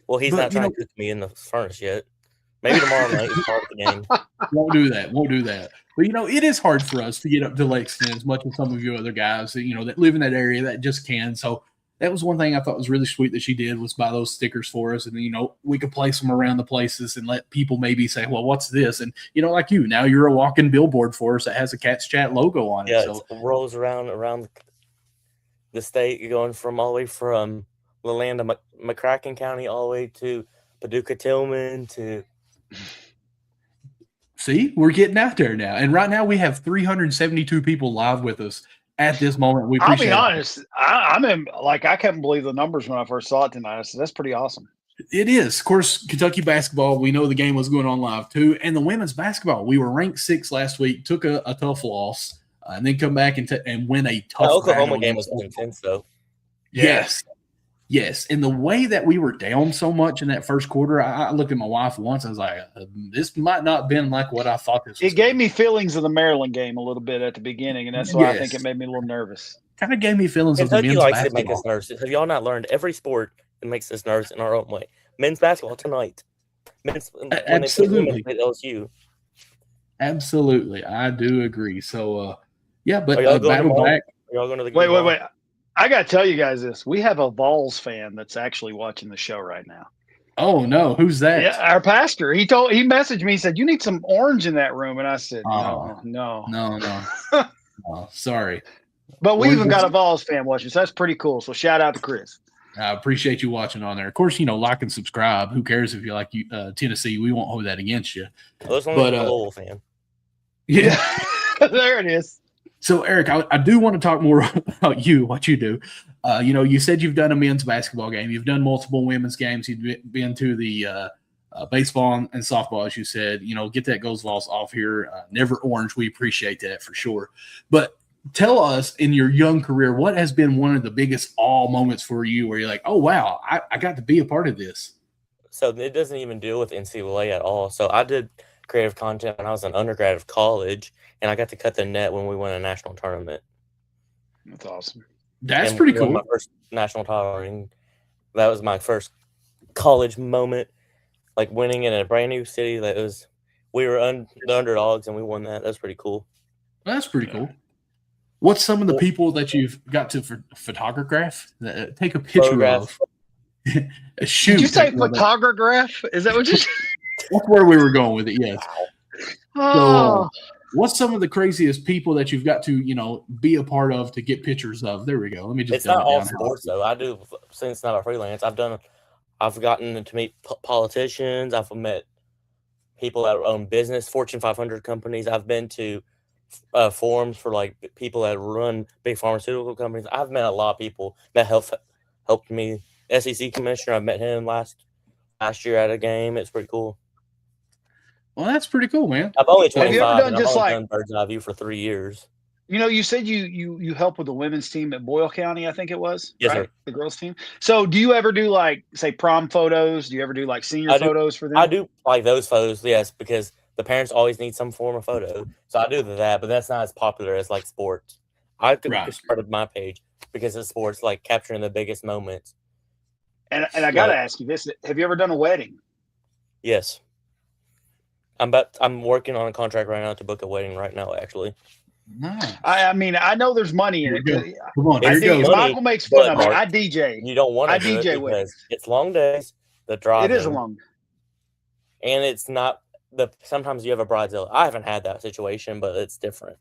Well, he's not trying to cook me in the furnace yet. Maybe tomorrow night is part of the game. Won't do that. But, it is hard for us to get up to Lexington as much as some of you other guys, that live in that area that just can. So that was one thing I thought was really sweet that she did was buy those stickers for us. And, we could place them around the places and let people maybe say, well, what's this? And, like now you're a walking billboard for us that has a Cats Chat logo on it. Yeah, so it rolls around the state, going from all the way from the land of McCracken County all the way to Paducah Tillman to. See, we're getting out there now. And right now we have 372 people live with us at this moment. We appreciate I'll be honest. I couldn't believe the numbers when I first saw it tonight. I said, that's pretty awesome. It is. Of course, Kentucky basketball, we know the game was going on live too. And the women's basketball, we were ranked 6th last week, took a tough loss, and then come back and win a tough Oklahoma game was intense, though. Yes. And the way that we were down so much in that first quarter, I looked at my wife once. I was like, this might not have been like what I thought this was. It gave me feelings of the Maryland game a little bit at the beginning, and that's why I think it made me a little nervous. Kind of gave me feelings of the men's basketball. basketball. Make us nervous. Have y'all not learned every sport that makes us nervous in our own way? Men's basketball tonight. Absolutely. When they LSU. Absolutely. I do agree. So, but battle back. Are y'all going to the game? Wait. I got to tell you guys this. We have a Vols fan that's actually watching the show right now. Oh, no. Who's that? Yeah, our pastor. He messaged me. He said, you need some orange in that room. And I said, no. Oh, sorry. But we even got a Vols fan watching, so that's pretty cool. So shout out to Chris. I appreciate you watching on there. Of course, like and subscribe. Who cares if you like Tennessee? We won't hold that against you. Well, but a Louisville fan. Yeah. There it is. So, Eric, I do want to talk more about what you do. You said you've done a men's basketball game. You've done multiple women's games. You've been to the baseball and softball, as you said. Get that Goes Vols off here. Never orange. We appreciate that for sure. But tell us, in your young career, what has been one of the biggest all moments for you where you're like, oh, wow, I got to be a part of this? So it doesn't even deal with NCAA at all. So I did creative content when I was an undergrad of college, and I got to cut the net when we won a national tournament. That's awesome. That's pretty cool. My first national title, and that was my first college moment, like winning in a brand new city. We were the underdogs, and we won that. That's pretty cool. That's pretty cool. What's some of the people that you've got to photograph? Take a picture of? Shoot. Did you say photograph? Is that what you said? That's where we were going with it, yes. Oh. So, what's some of the craziest people that you've got to, be a part of to get pictures of? There we go. Let me just. It's not all sports though. I do, since it's not a freelance. I've gotten to meet politicians. I've met people that own business, Fortune 500 companies. I've been to forums for like people that run big pharmaceutical companies. I've met a lot of people that helped me. SEC commissioner, I met him last year at a game. It's pretty cool. Well, that's pretty cool, man. I'm only 25. Have you ever done and I've only done bird's eye view for 3 years. You said you help with the women's team at Boyle County, I think it was. Yes, right? sir. The girls team. So do you ever do like, say, prom photos? Do you ever do like senior photos for them? I do like those photos, yes, because the parents always need some form of photo. So I do that, but that's not as popular as like sports. I started my page because of sports, like capturing the biggest moments. And I got to ask you this: have you ever done a wedding? Yes. I'm working on a contract right now to book a wedding right now, actually. Nice. I mean, I know there's money in it. Come on, Michael makes fun of me. I DJ. You don't want to do DJ it because it's long days. The drive. It is a long. And it's not sometimes you have a bridezilla. I haven't had that situation, but it's different.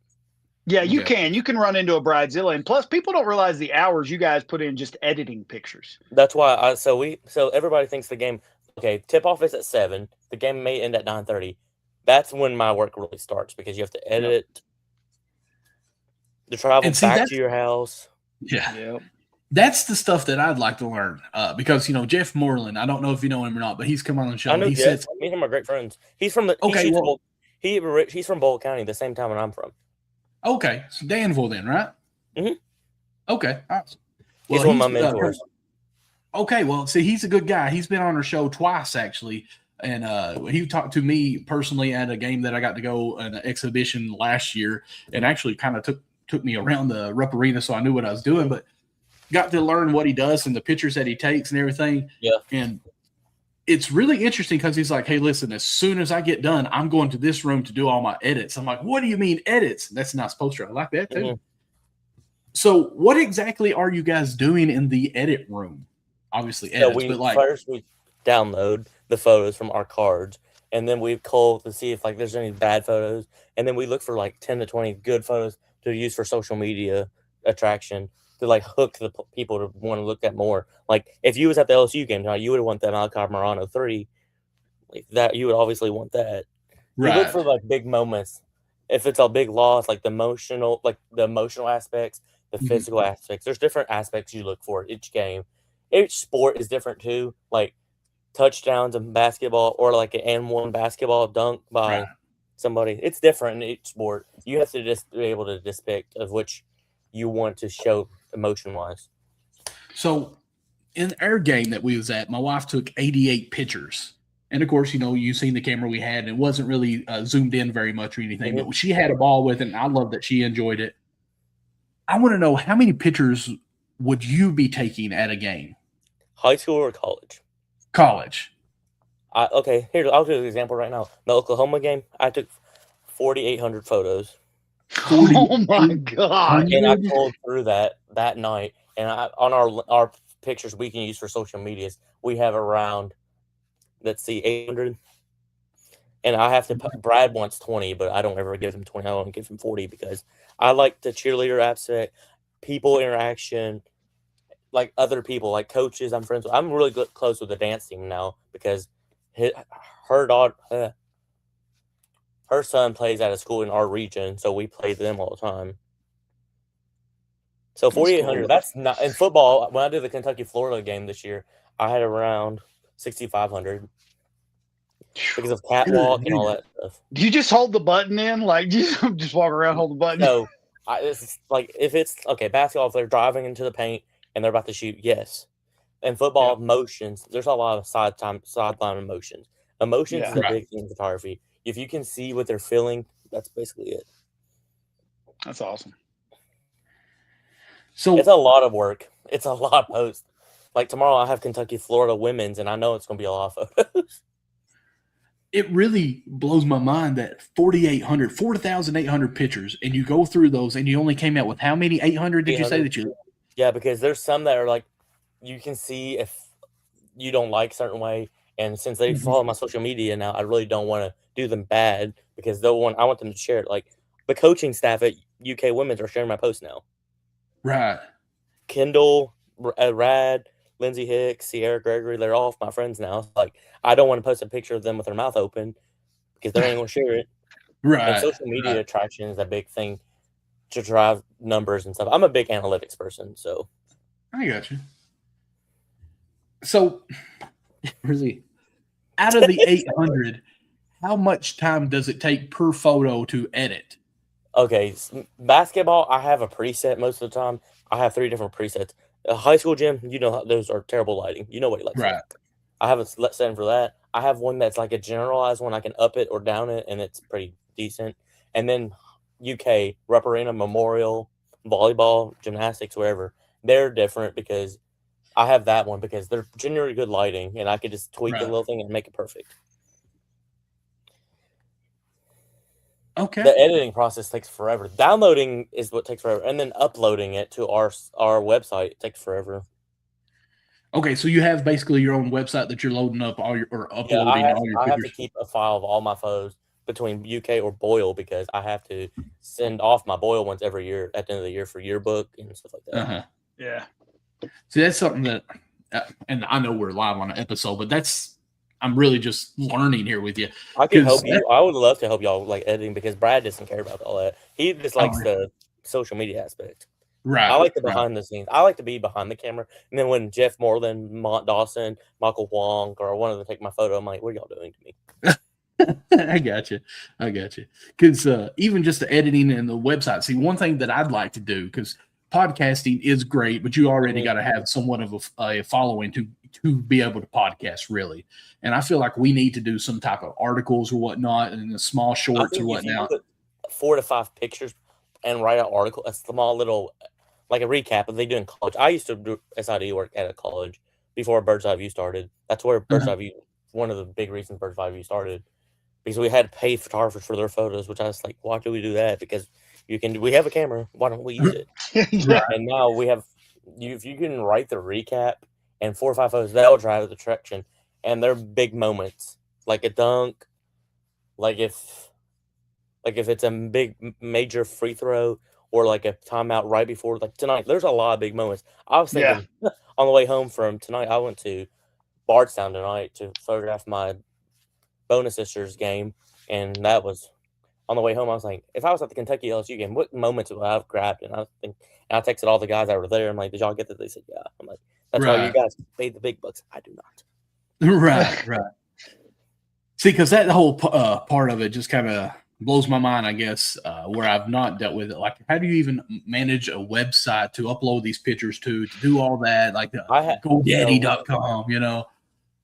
Yeah, you can run into a bridezilla, and plus people don't realize the hours you guys put in just editing pictures. That's why so everybody thinks the game, okay, tip off is at 7. The game may end at 9:30. That's when my work really starts because you have to edit, the travel back to your house. Yeah. Yep. That's the stuff that I'd like to learn because Jeff Moreland. I don't know if you know him or not, but he's come on the show. I know Jeff. Me and him are great friends. He's from he's from Boyle County, the same town where I'm from. Okay, so Danville then, right? Mm-hmm. Okay, awesome. He's one of my mentors. Okay, well, see, he's a good guy. He's been on our show twice, actually, and he talked to me personally at a game that I got to go an exhibition last year, and actually kind of took me around the Rupp Arena, so I knew what I was doing, but got to learn what he does and the pictures that he takes and everything. Yeah, and it's really interesting because he's like, hey, listen, as soon as I get done, I'm going to this room to do all my edits. I'm like, what do you mean edits? That's a nice poster. I like that too. Mm-hmm. So what exactly are you guys doing in the edit room? Obviously edits, first we download the photos from our cards, and then we cull to see if like there's any bad photos, and then we look for like 10 to 20 good photos to use for social media attraction to like hook the people to want to look at more. Like if you was at the LSU game tonight, you would want that Malachi Morano 3. Like that, you would obviously want that. Right. You look for like big moments. If it's a big loss, like the emotional aspects, the physical aspects. There's different aspects you look for each game. Each sport is different too. Like touchdowns in basketball or like an and-one basketball dunk by somebody. It's different in each sport. You have to just be able to depict of which you want to show emotion-wise. So in our game that we was at, my wife took 88 pictures. And, of course, you've seen the camera we had, and it wasn't really zoomed in very much or anything. But she had a ball with it, and I love that she enjoyed it. I want to know, how many pictures would you be taking at a game? High school or college? College. Okay, here, I'll do an example right now. The Oklahoma game, I took 4,800 photos. Oh my God! And I pulled through that night, and on our pictures we can use for social medias, we have around, let's see, 800. And I have to Brad wants 20, but I don't ever give him 20. I only give him 40 because I like the cheerleader aspect, people interaction, like other people, like coaches. I'm friends with. I'm really close with the dance team now because her daughter. Her son plays at a school in our region, so we play them all the time. So 4,800, that's not in football. When I did the Kentucky-Florida game this year, I had around 6,500 because of catwalk and all that stuff. Do you just hold the button in? Like, just walk around, hold the button? No. It's like, if it's, okay, basketball, if they're driving into the paint and they're about to shoot, yes. In football, motions, there's a lot of sideline emotions. Emotions is a big thing in photography. If you can see what they're feeling, that's basically it. That's awesome. So it's a lot of work. It's a lot of posts. Like tomorrow I have Kentucky, Florida women's, and I know it's going to be a lot of photos. It really blows my mind that 4,800 pictures, and you go through those, and you only came out with how many? 800, did you say that you? Yeah, because there's some that are like, you can see if you don't like a certain way. And since they follow my social media now, I really don't want to do them bad because I want them to share it. Like the coaching staff at UK Women's are sharing my post now. Right. Kendall, Rad, Lindsay Hicks, Sierra Gregory, they're all my friends now. Like I don't want to post a picture of them with their mouth open because they ain't going to share it. Right. And social media attraction is a big thing to drive numbers and stuff. I'm a big analytics person, so. I got you. So, really, out of the 800, how much time does it take per photo to edit? Okay, basketball, I have a preset most of the time. I have 3 different presets. A high school gym, those are terrible lighting. You know what he likes. Right. I have a setting for that. I have one that's like a generalized one. I can up it or down it, and it's pretty decent. And then UK, Rupp Arena, Memorial, volleyball, gymnastics, wherever, they're different because I have that one because they're generally good lighting, and I could just tweak a little thing and make it perfect. Okay. The editing process takes forever. Downloading is what takes forever, and then uploading it to our website takes forever. Okay, so you have basically your own website that you're loading up uploading all your pictures. I have to keep a file of all my photos between UK or Boyle because I have to send off my Boyle ones every year at the end of the year for yearbook and stuff like that. Yeah. See, that's something that, and I know we're live on an episode, but I'm really just learning here with you. I can help you. I would love to help y'all like editing because Brad doesn't care about all that. He just likes the social media aspect. Right. I like the behind the scenes. I like to be behind the camera. And then when Jeff Moreland, Mont Dawson, Michael Wong, or one of them take my photo, I'm like, what are y'all doing to me? I got you. Because even just the editing and the website, see, one thing that I'd like to do, because podcasting is great, but you already got to have somewhat of a following to be able to podcast, really. And I feel like we need to do some type of articles or whatnot and the small shorts or whatnot. 4 to 5 pictures and write an article, a small little, like a recap of they do in college. I used to do SID work at a college before Bird's Eye View started. That's where Bird's Eye View, one of the big reasons Bird's Eye View started, because we had to pay photographers for their photos, which I was like, why do we do that? Because we have a camera. Why don't we use it? And now we have, if you can write the recap and 4 or 5 photos, that'll drive the attraction. And they're big moments, like a dunk, like if it's a big major free throw or like a timeout right before, like tonight, there's a lot of big moments. I was thinking on the way home from tonight, I went to Bardstown tonight to photograph my bonus sisters game, and that was on the way home. I was like, if I was at the Kentucky LSU game, what moments would I have grabbed? And I texted all the guys that were there. I'm like, did y'all get that? They said, yeah. I'm like, that's why you guys paid the big bucks. I do not. Right. See, because that whole part of it just kind of blows my mind, I guess, where I've not dealt with it. Like, how do you even manage a website to upload these pictures to do all that? Like, GoDaddy.com,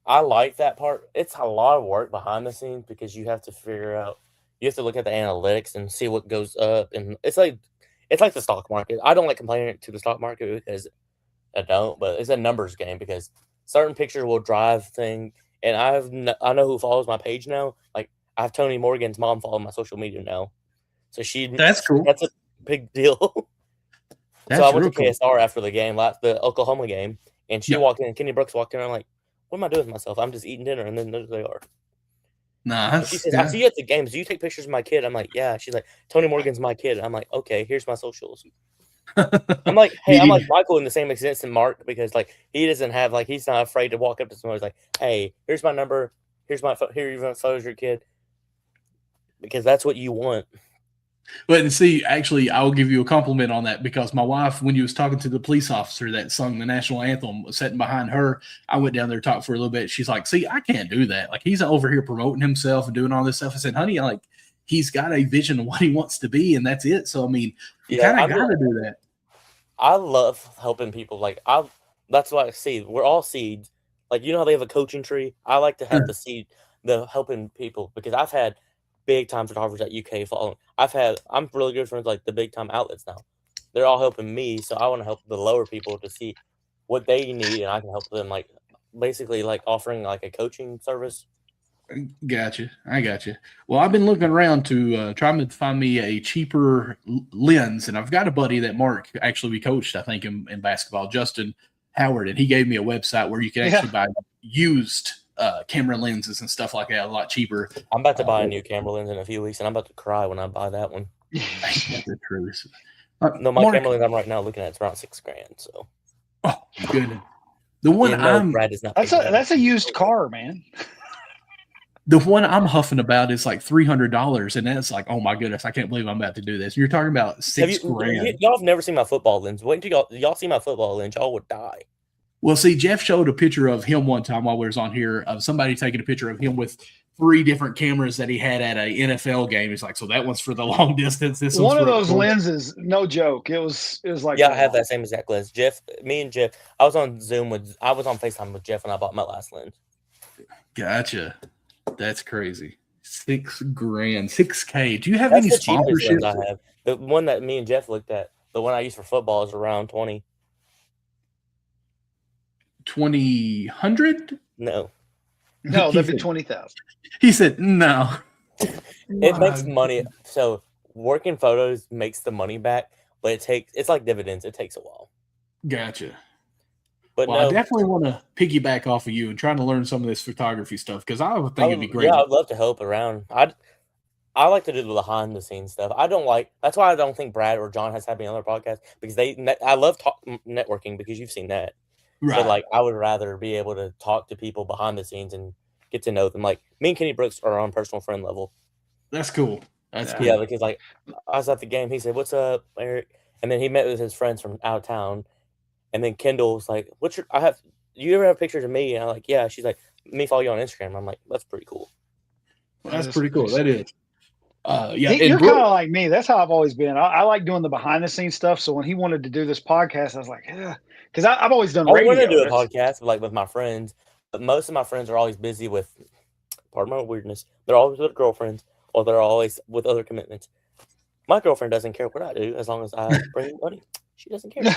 I like that part. It's a lot of work behind the scenes because you have to figure out, you have to look at the analytics and see what goes up. And it's like the stock market. I don't like complaining to the stock market because I don't, but it's a numbers game because certain pictures will drive things. And I know who follows my page now. Like, I have Tony Morgan's mom follow my social media now. So that's cool. That's a big deal. So I went to KSR after the game, the Oklahoma game, and she walked in, Kenny Brooks walked in, and I'm like, what am I doing with myself? I'm just eating dinner, and then there they are. Nice. She says, I see you at the games. Do you take pictures of my kid? I'm like, yeah. She's like, Tony Morgan's my kid. I'm like, okay, here's my socials. I'm like, hey, I'm like Michael in the same sense and Mark, because like he doesn't have, like, he's not afraid to walk up to someone who's like, hey, here's my number. Here are your photos of your kid. Because that's what you want. But see, actually, I'll give you a compliment on that, because my wife, when you was talking to the police officer that sung the national anthem, sitting behind her, I went down there to talk for a little bit. She's like, see, I can't do that. Like, he's over here promoting himself and doing all this stuff. I said, honey, like, he's got a vision of what he wants to be, and that's it. So, I mean, you kind of got to do that. I love helping people. Like, that's what I see. We're all seeds. Like, you know how they have a coaching tree? I like to have the seed, the helping people, because I've had big time photographers at UK following. I'm really good friends, like the big time outlets now. They're all helping me, so I want to help the lower people to see what they need, and I can help them, like, basically like offering like a coaching service. Gotcha. I got you. Well, I've been looking around to try to find me a cheaper lens, and I've got a buddy that Mark actually we coached, I think, in basketball, Justin. Howard, and he gave me a website where you can actually buy used camera lenses and stuff like that a lot cheaper. I'm about to buy a new camera lens in a few weeks, and I'm about to cry when I buy that one. That's the truth. No, my camera lens I'm right now looking at is around $6,000. So, oh, good. The one Brad is not. That's a used car, man. The one I'm huffing about is like $300, and that's like, oh my goodness, I can't believe I'm about to do this. You're talking about $6,000. Y'all have never seen my football lens. Wait until y'all see my football lens, y'all would die. Well, see, Jeff showed a picture of him one time while we was on here of somebody taking a picture of him with 3 different cameras that he had at an NFL game. He's like, so that one's for the long distance. This one of those lenses, no joke. It was like, yeah, I have that same exact lens. me and Jeff, I was on FaceTime with Jeff when I bought my last lens. Gotcha. That's crazy. $6,000, $6K. Do you have any sponsorships? I have. The one that me and Jeff looked at, the one I use for football, is around 20. 2,000? No, that'd be 20,000. He said no. It makes money. So working photos makes the money back, but it's like dividends. It takes a while. Gotcha. But I definitely want to piggyback off of you and trying to learn some of this photography stuff because I would think it'd be great. Yeah, I'd love to help around. I like to do the behind the scenes stuff. That's why I don't think Brad or John has had me on their podcast, because I love networking, because you've seen that. Right. So like I would rather be able to talk to people behind the scenes and get to know them. Like me and Kenny Brooks are on personal friend level. That's cool. That's cool. Yeah, because like I was at the game, he said, "What's up, Eric?" And then he met with his friends from out of town. And then Kendall was like, you ever have pictures of me? And I'm like, yeah. She's like, me follow you on Instagram. I'm like, that's pretty cool. That's pretty cool. That is. Yeah. You're kind of like me. That's how I've always been. I like doing the behind the scenes stuff. So when he wanted to do this podcast, I was like, yeah. Because I've always done radio. I want to do a podcast like with my friends, but most of my friends are always busy with, pardon my weirdness, they're always with girlfriends, or they're always with other commitments. My girlfriend doesn't care what I do as long as I bring money. She doesn't care.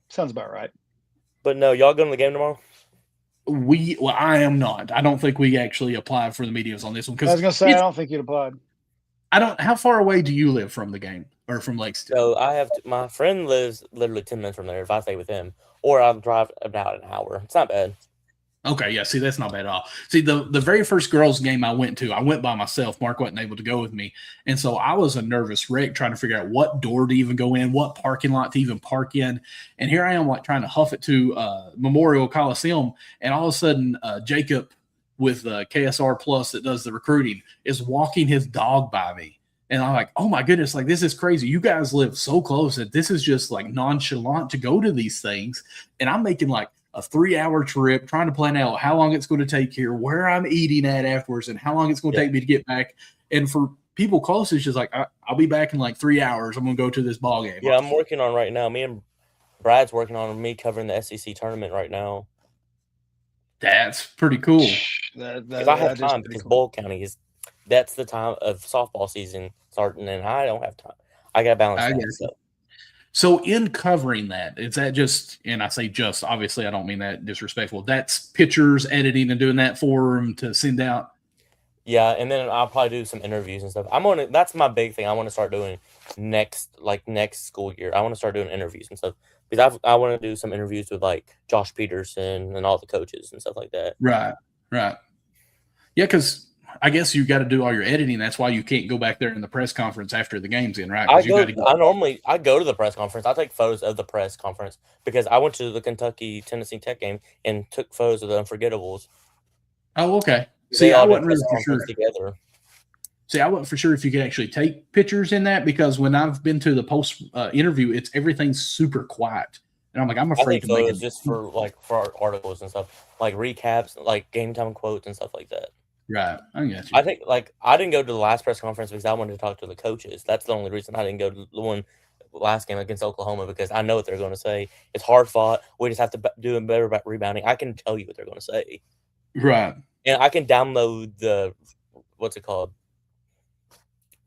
Sounds about right. But no, y'all going to the game tomorrow? I am not. I don't think we actually applied for the medias on this one. I was going to say, I don't think you'd applied. How far away do you live from the game or from Lakes? So my friend lives literally 10 minutes from there if I stay with him, or I'll drive about an hour. It's not bad. Okay, yeah, see, that's not bad at all. See, the very first girls' game I went by myself. Mark wasn't able to go with me. And so I was a nervous wreck trying to figure out what door to even go in, what parking lot to even park in. And here I am like trying to huff it to Memorial Coliseum. And all of a sudden, Jacob with KSR Plus that does the recruiting is walking his dog by me. And I'm like, oh my goodness, like this is crazy. You guys live so close that this is just like nonchalant to go to these things. And I'm making like a 3-hour trip, trying to plan out how long it's going to take here, where I'm eating at afterwards, and how long it's going to take me to get back. And for people close, it's just like, I'll be back in like 3 hours. I'm going to go to this ball game. Yeah, I'm working on right now. Me and Brad's working on me covering the SEC tournament right now. That's pretty cool. If I have time, because Bowl County that's the time of softball season starting, and I don't have time. I got to balance that. So in covering that, is that just, and I say just, obviously I don't mean that disrespectful, that's pictures, editing, and doing that for them to send out? Yeah, and then I'll probably do some interviews and stuff. That's my big thing I want to start doing next school year. I want to start doing interviews and stuff, because I want to do some interviews with like Josh Peterson and all the coaches and stuff like that. Right. Yeah, because I guess you got to do all your editing. That's why you can't go back there in the press conference after the game's in, right? I go to the press conference. I take photos of the press conference because I went to the Kentucky-Tennessee Tech game and took photos of the unforgettables. Oh, okay. See, I wasn't really for sure. Together. See, I wasn't for sure if you could actually take pictures in that, because when I've been to the post interview, everything's super quiet. And I'm like, I'm afraid to make it just for our articles and stuff, like recaps, like game time quotes and stuff like that. Right. I got you. I think I didn't go to the last press conference because I wanted to talk to the coaches. That's the only reason I didn't go to the one last game against Oklahoma, because I know what they're going to say. It's hard fought. We just have to do better about rebounding. I can tell you what they're going to say. Right. And I can download the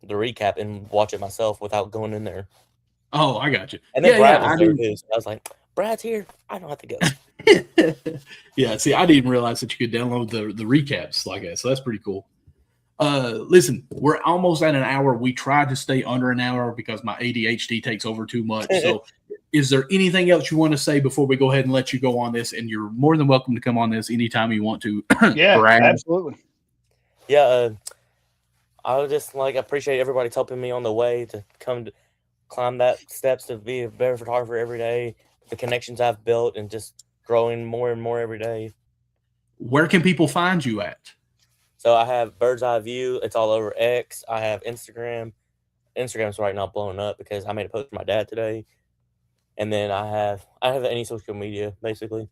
recap and watch it myself without going in there. Oh, I got you. And then Brad was there too. So I was like, Brad's here. I don't have to go. Yeah, see, I didn't realize that you could download the recaps like that, so that's pretty cool. Listen, we're almost at an hour. We tried to stay under an hour because my ADHD takes over too much. So is there anything else you want to say before we go ahead and let you go on this? And you're more than welcome to come on this anytime you want to. Yeah, Brad. absolutely. Yeah, I would just appreciate everybody's helping me on the way to climb that steps to be a better photographer every day. The connections I've built and just growing more and more every day. Where can people find you at? So I have Bird's Eye View. It's all over X. I have Instagram. Instagram's right now blowing up because I made a post for my dad today. And then I have any social media, basically.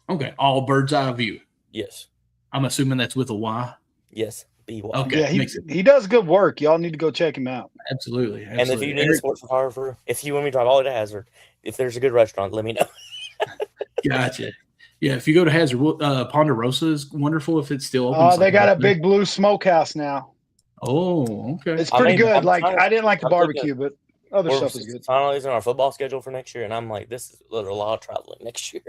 Okay, all Bird's Eye View. Yes. I'm assuming that's with a Y. Yes, BY. Okay, yeah, he does good work. Y'all need to go check him out. Absolutely. And if you need a sports photographer, if you want me to drive all the way to Hazard, if there's a good restaurant, let me know. Gotcha. Yeah, if you go to Hazard, Ponderosa is wonderful if it's still open. Oh, they got a big blue smokehouse now. Oh, okay. It's pretty good. I didn't like the barbecue, but other stuff is good. Finalizing our football schedule for next year, and I'm like, this is a lot of traveling next year.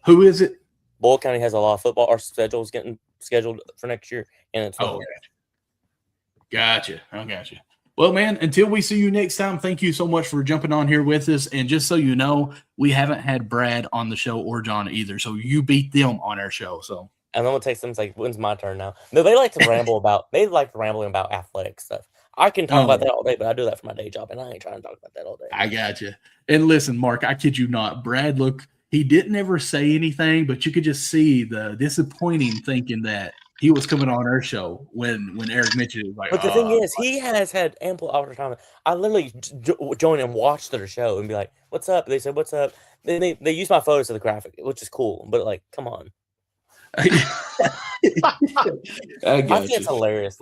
Who is it? Boyle County has a lot of football. Our schedule is getting scheduled for next year, and it's Gotcha. I gotcha. Well, man, until we see you next time, thank you so much for jumping on here with us. And just so you know, we haven't had Brad on the show or John either, so you beat them on our show. So, and then we'll take them. It's like, when's my turn now? No, they like to ramble about. They like rambling about athletic stuff. I can talk about that all day, but I do that for my day job, and I ain't trying to talk about that all day. I gotcha. And listen, Mark, I kid you not, Brad, look, he didn't ever say anything, but you could just see the disappointing thinking that he was coming on our show when Eric mentioned it. Like, but the thing is, he has had ample opportunity. I literally join and watch their show and be like, "What's up?" They said, "What's up?" Then they use my photos of the graphic, which is cool. But come on, I think it's hilarious.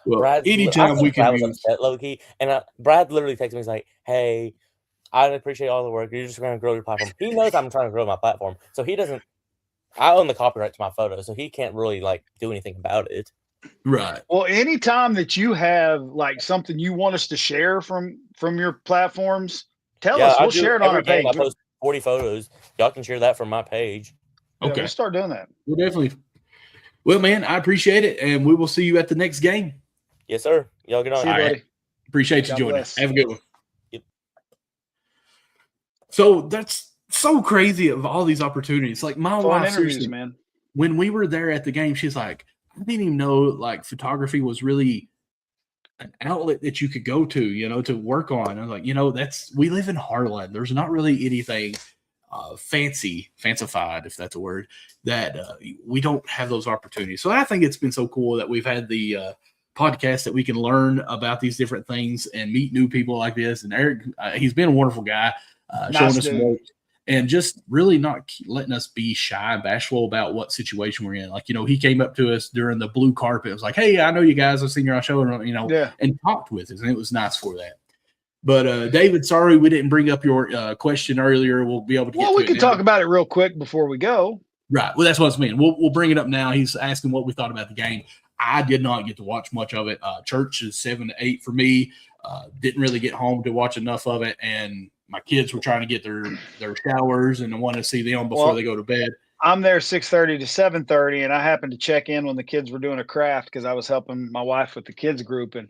Brad, anytime we can use upset, low key, and Brad literally texted me. He's like, "Hey, I appreciate all the work. You're just going to grow your platform." He knows I'm trying to grow my platform, so he doesn't. I own the copyright to my photo, so he can't really do anything about it. Right. Well, anytime that you have something you want us to share from your platforms, tell us. We'll share it on our page. I post 40 photos. Y'all can share that from my page. Okay, we'll start doing that. We'll definitely. Well, man, I appreciate it, and we will see you at the next game. Yes, sir. Y'all get on. See you, buddy. Appreciate you joining us. Have a good one. Yep. So that's so crazy of all these opportunities. Like my wife, seriously, man. When we were there at the game, she's like, I didn't even know photography was really an outlet that you could go to, to work on. I was like, we live in Harlan. There's not really anything fancified, if that's a word, that we don't have those opportunities. So I think it's been so cool that we've had the podcast that we can learn about these different things and meet new people like this. And Eric, he's been a wonderful guy, showing us work. And just really not letting us be shy and bashful about what situation we're in. He came up to us during the blue carpet. It was like, hey, I know you guys. I've seen you on our show, and talked with us. And it was nice for that. But, David, sorry we didn't bring up your question earlier. We'll be able to get to it. Well, we can talk about it real quick before we go. Right. Well, that's what I mean. We'll bring it up now. He's asking what we thought about the game. I did not get to watch much of it. Church is 7 to 8 for me. Didn't really get home to watch enough of it. And my kids were trying to get their showers and I wanted to see them before they go to bed. I'm there 6:30 to 7:30, and I happened to check in when the kids were doing a craft because I was helping my wife with the kids group. And,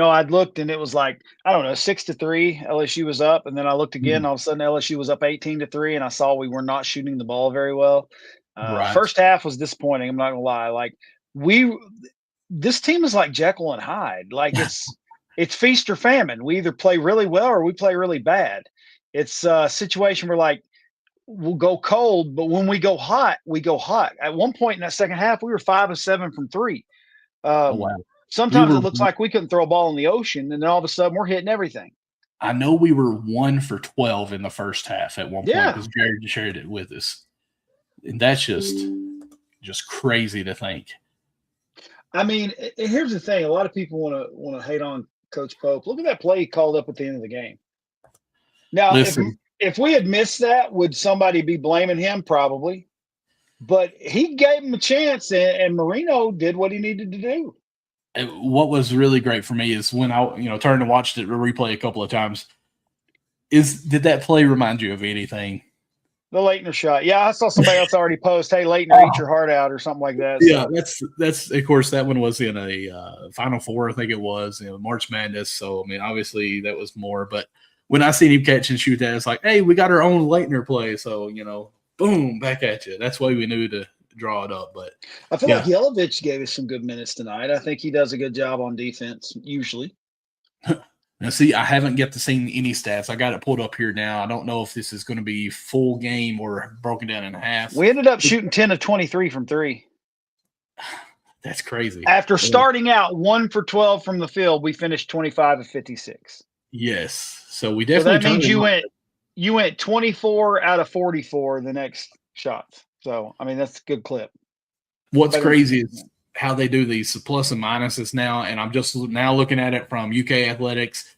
I'd looked and it was 6-3, LSU was up. And then I looked again, all of a sudden LSU was up 18-3, and I saw we were not shooting the ball very well. Right. First half was disappointing. I'm not gonna lie. This team is like Jekyll and Hyde. It's feast or famine. We either play really well or we play really bad. It's a situation where we'll go cold, but when we go hot, we go hot. At one point in that second half, we were 5 of 7 from 3. Wow. Sometimes it looks like we couldn't throw a ball in the ocean, and then all of a sudden we're hitting everything. I know we were 1 for 12 in the first half at one point because Jared shared it with us. And that's just crazy to think. I mean, here's the thing. A lot of people want to hate on Coach Pope. Look at that play he called up at the end of the game. Now, if we had missed that, would somebody be blaming him? Probably. But he gave him a chance, and Marino did what he needed to do. What was really great for me is when I turned and watched it replay a couple of times. Did that play remind you of anything? The Leitner shot. Yeah, I saw somebody else already post, hey, Leitner, eat your heart out or something like that. Yeah, that's of course, that one was in a Final Four, I think it was, March Madness. So, I mean, obviously that was more. But when I seen him catch and shoot that, it's like, hey, we got our own Leitner play. So, boom, back at you. That's why we knew to draw it up. But I feel like Yelovich gave us some good minutes tonight. I think he does a good job on defense, usually. Now, see, I haven't get to see any stats. I got it pulled up here now. I don't know if this is going to be full game or broken down in half. We ended up shooting 10 of 23 from three. That's crazy. After starting out 1 for 12 from the field, we finished 25 of 56. Yes. So we definitely. So that means you went 24 out of 44 the next shots. So, I mean, that's a good clip. What's crazy is how they do these plus and minuses now, and I'm just now looking at it from UK Athletics.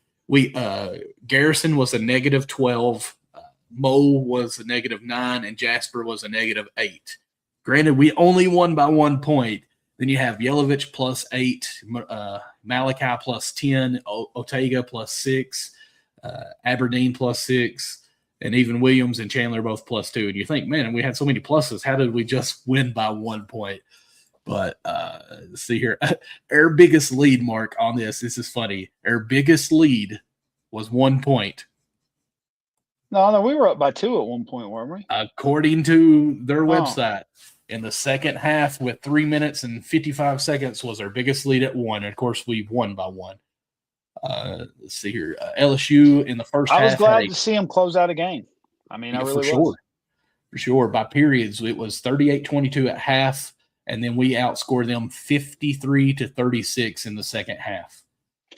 Garrison was a -12, Mo was a -9, and Jasper was a -8. Granted, we only won by 1 point. Then you have Yelovich +8, Malachi +10, Otega +6, Aberdeen +6, and even Williams and Chandler both +2. And you think, man, we had so many pluses. How did we just win by 1 point? But let's see here. Our biggest lead, Mark, on this is funny. Our biggest lead was 1 point. No, we were up by 2 at one point, weren't we? According to their website, in the second half with 3 minutes and 55 seconds was our biggest lead at 1. And, of course, we won by 1. Let's see here. LSU in the first half. I was glad to see them close out a game. I mean, I really was. For sure. By periods, it was 38-22 at half. And then we outscored them 53-36 in the second half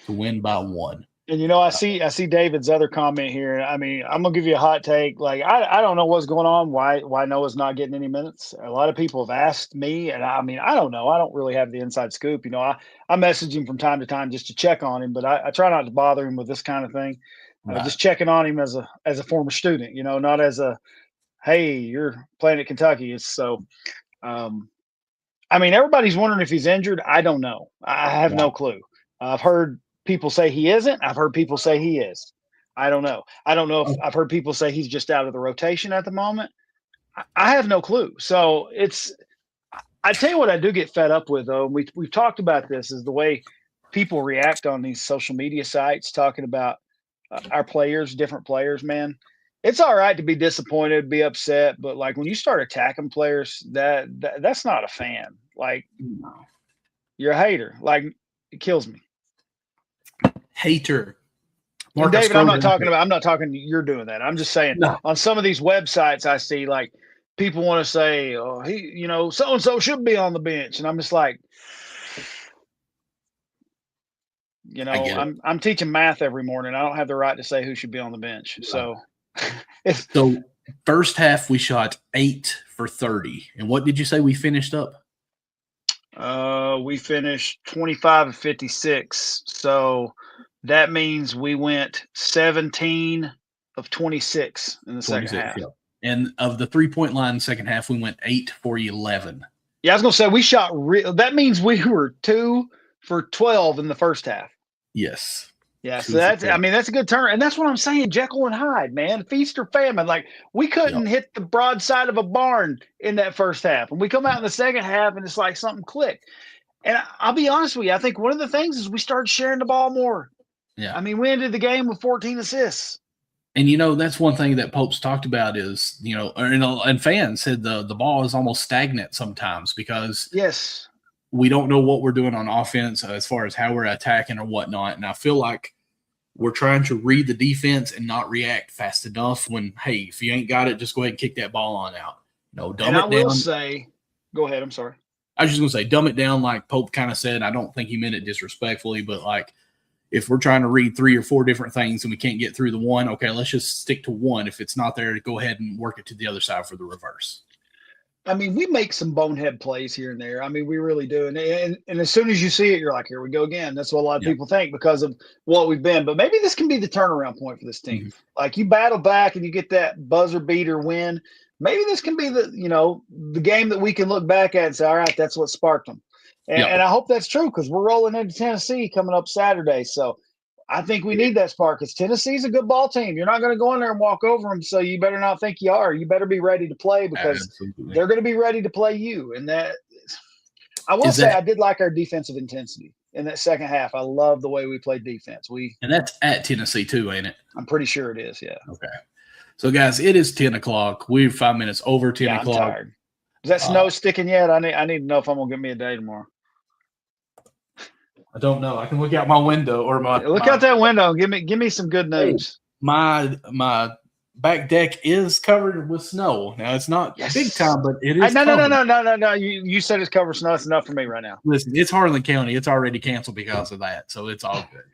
to win by 1. And I see David's other comment here. I mean, I'm gonna give you a hot take. Like, I don't know what's going on. Why Noah's not getting any minutes? A lot of people have asked me, and I mean, I don't know. I don't really have the inside scoop. I message him from time to time just to check on him, but I try not to bother him with this kind of thing. Right. Just checking on him as a former student. Not as a, hey, you're playing at Kentucky. It's so. I mean, everybody's wondering if he's injured. I don't know. I have no clue. I've heard people say he isn't. I've heard people say he is. I don't know. I don't know if I've heard people say he's just out of the rotation at the moment. I have no clue. So I tell you what I do get fed up with, though, and we've talked about this, is the way people react on these social media sites talking about our players, different players, man. It's all right to be disappointed, be upset, but like when you start attacking players, that's not a fan. Like, you're a hater. Like, it kills me. Hater. David, I'm not talking you're doing that. I'm just saying on some of these websites I see, like, people want to say, oh, so and so should be on the bench, and I'm just like, I'm teaching math every morning. I don't have the right to say who should be on the bench. So so first half we shot 8 for 30. And what did you say we finished up? We finished 25 of 56. So that means we went 17 of 26 in the second half. Yeah. And of the 3-point line in the second half, we went 8 for 11. Yeah, I was going to say we shot that means we were 2 for 12 in the first half. Yes. Yeah, so that's a good turn. And that's what I'm saying, Jekyll and Hyde, man. Feast or famine. Like, we couldn't hit the broadside of a barn in that first half. And we come out in the second half, and it's like something clicked. And I'll be honest with you, I think one of the things is we started sharing the ball more. Yeah. I mean, we ended the game with 14 assists. And, that's one thing that Pope's talked about is, and fans said the ball is almost stagnant sometimes because we don't know what we're doing on offense as far as how we're attacking or whatnot. And I feel like we're trying to read the defense and not react fast enough when, hey, if you ain't got it, just go ahead and kick that ball on out. Dumb it down. I will say, go ahead. I'm sorry. I was just going to say, dumb it down like Pope kind of said. I don't think he meant it disrespectfully, but like if we're trying to read 3 or 4 different things and we can't get through the one, okay, let's just stick to one. If it's not there, to go ahead and work it to the other side for the reverse. I mean, we make some bonehead plays here and there. I mean, we really do. And as soon as you see it, you're like, here we go again. That's what a lot of people think because of what we've been. But maybe this can be the turnaround point for this team. Mm-hmm. Like, you battle back and you get that buzzer beater win. Maybe this can be the game that we can look back at and say, all right, that's what sparked them. And I hope that's true because we're rolling into Tennessee coming up Saturday. So I think we need that spark because Tennessee's a good ball team. You're not going to go in there and walk over them, so you better not think you are. You better be ready to play because they're going to be ready to play you. And that I will say I did like our defensive intensity. in that second half. I love the way we played defense. And that's at Tennessee too, ain't it? I'm pretty sure it is. Yeah. Okay. So guys, it is 10 o'clock. We're 5 minutes over 10 o'clock. I'm tired. Is that snow sticking yet? I need to know if I'm gonna get me a day tomorrow. I don't know. I can look out my window or look out that window. Give me some good news. My back deck is covered with snow. Now it's not big time, but it is. No. You said it's covered snow. It's enough for me right now. Listen, it's Harlan County. It's already canceled because of that, so it's all good.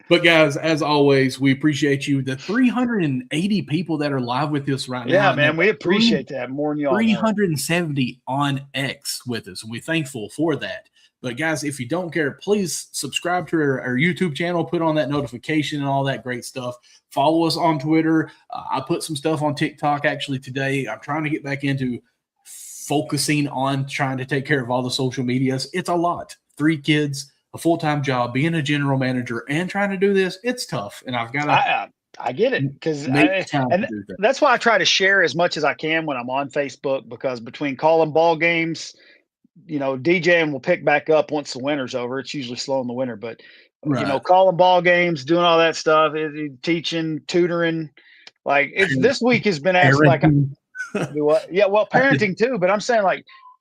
But guys, as always, we appreciate you. The 380 people that are live with us right now. Yeah, man, we appreciate that more than y'all. 370 on X with us. We're thankful for that. But guys, if you don't care, please subscribe to our YouTube channel, put on that notification and all that great stuff. Follow us on Twitter. I put some stuff on TikTok actually today. I'm trying to get back into focusing on trying to take care of all the social medias. It's a lot. 3 kids, a full-time job, being a general manager, and trying to do this. It's tough. And I've got to. I get it, because that's why I try to share as much as I can when I'm on Facebook, because between calling ball games, DJing will pick back up once the winter's over. It's usually slow in the winter, but calling ball games, doing all that stuff, teaching, tutoring, this week has been actually do what? Yeah, well, parenting too. But I'm saying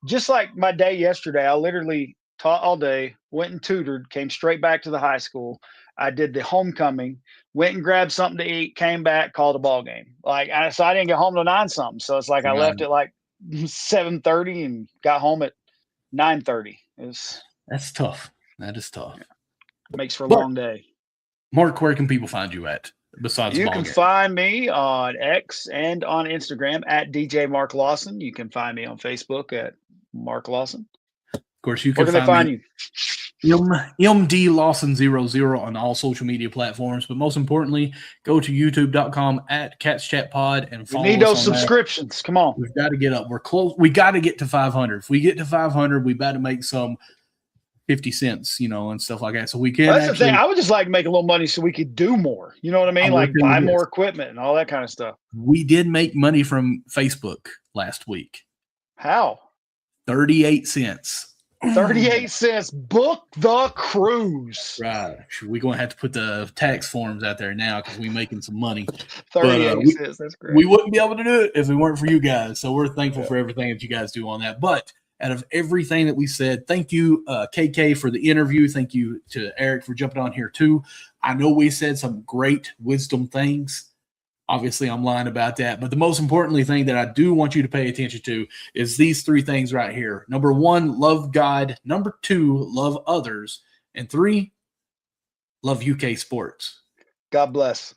just like my day yesterday, I literally taught all day, went and tutored, came straight back to the high school. I did the homecoming, went and grabbed something to eat, came back, called a ball game. So I didn't get home till 9 something. So it's I left at 7:30 and got home at 9:30. That's tough. That is tough. Yeah. Makes for a long day. Mark, where can people find you at? Besides, you can find me on X and on Instagram at DJ Mark Lawson. You can find me on Facebook at Mark Lawson. Of course, you can find you. MD Lawson 00 on all social media platforms. But most importantly, go to youtube.com at Cats Chat Pod and follow us. We need those subscriptions. That. Come on. We've got to get up. We're close. We got to get to 500. If we get to 500, we got to make some 50 cents, and stuff like that. So we can. That's the thing. I would just like to make a little money so we could do more. You know what I mean? Buy more equipment and all that kind of stuff. We did make money from Facebook last week. How? 38 cents. 38 cents. Book the cruise. Right. We're going to have to put the tax forms out there now because we're making some money. 38 cents. That's great. We wouldn't be able to do it if it weren't for you guys. So we're thankful for everything that you guys do on that. But out of everything that we said, thank you, KK, for the interview. Thank you to Eric for jumping on here too. I know we said some great wisdom things. Obviously, I'm lying about that. But the most importantly thing that I do want you to pay attention to is these 3 things right here. Number 1, love God. Number 2, love others. And 3, love UK sports. God bless.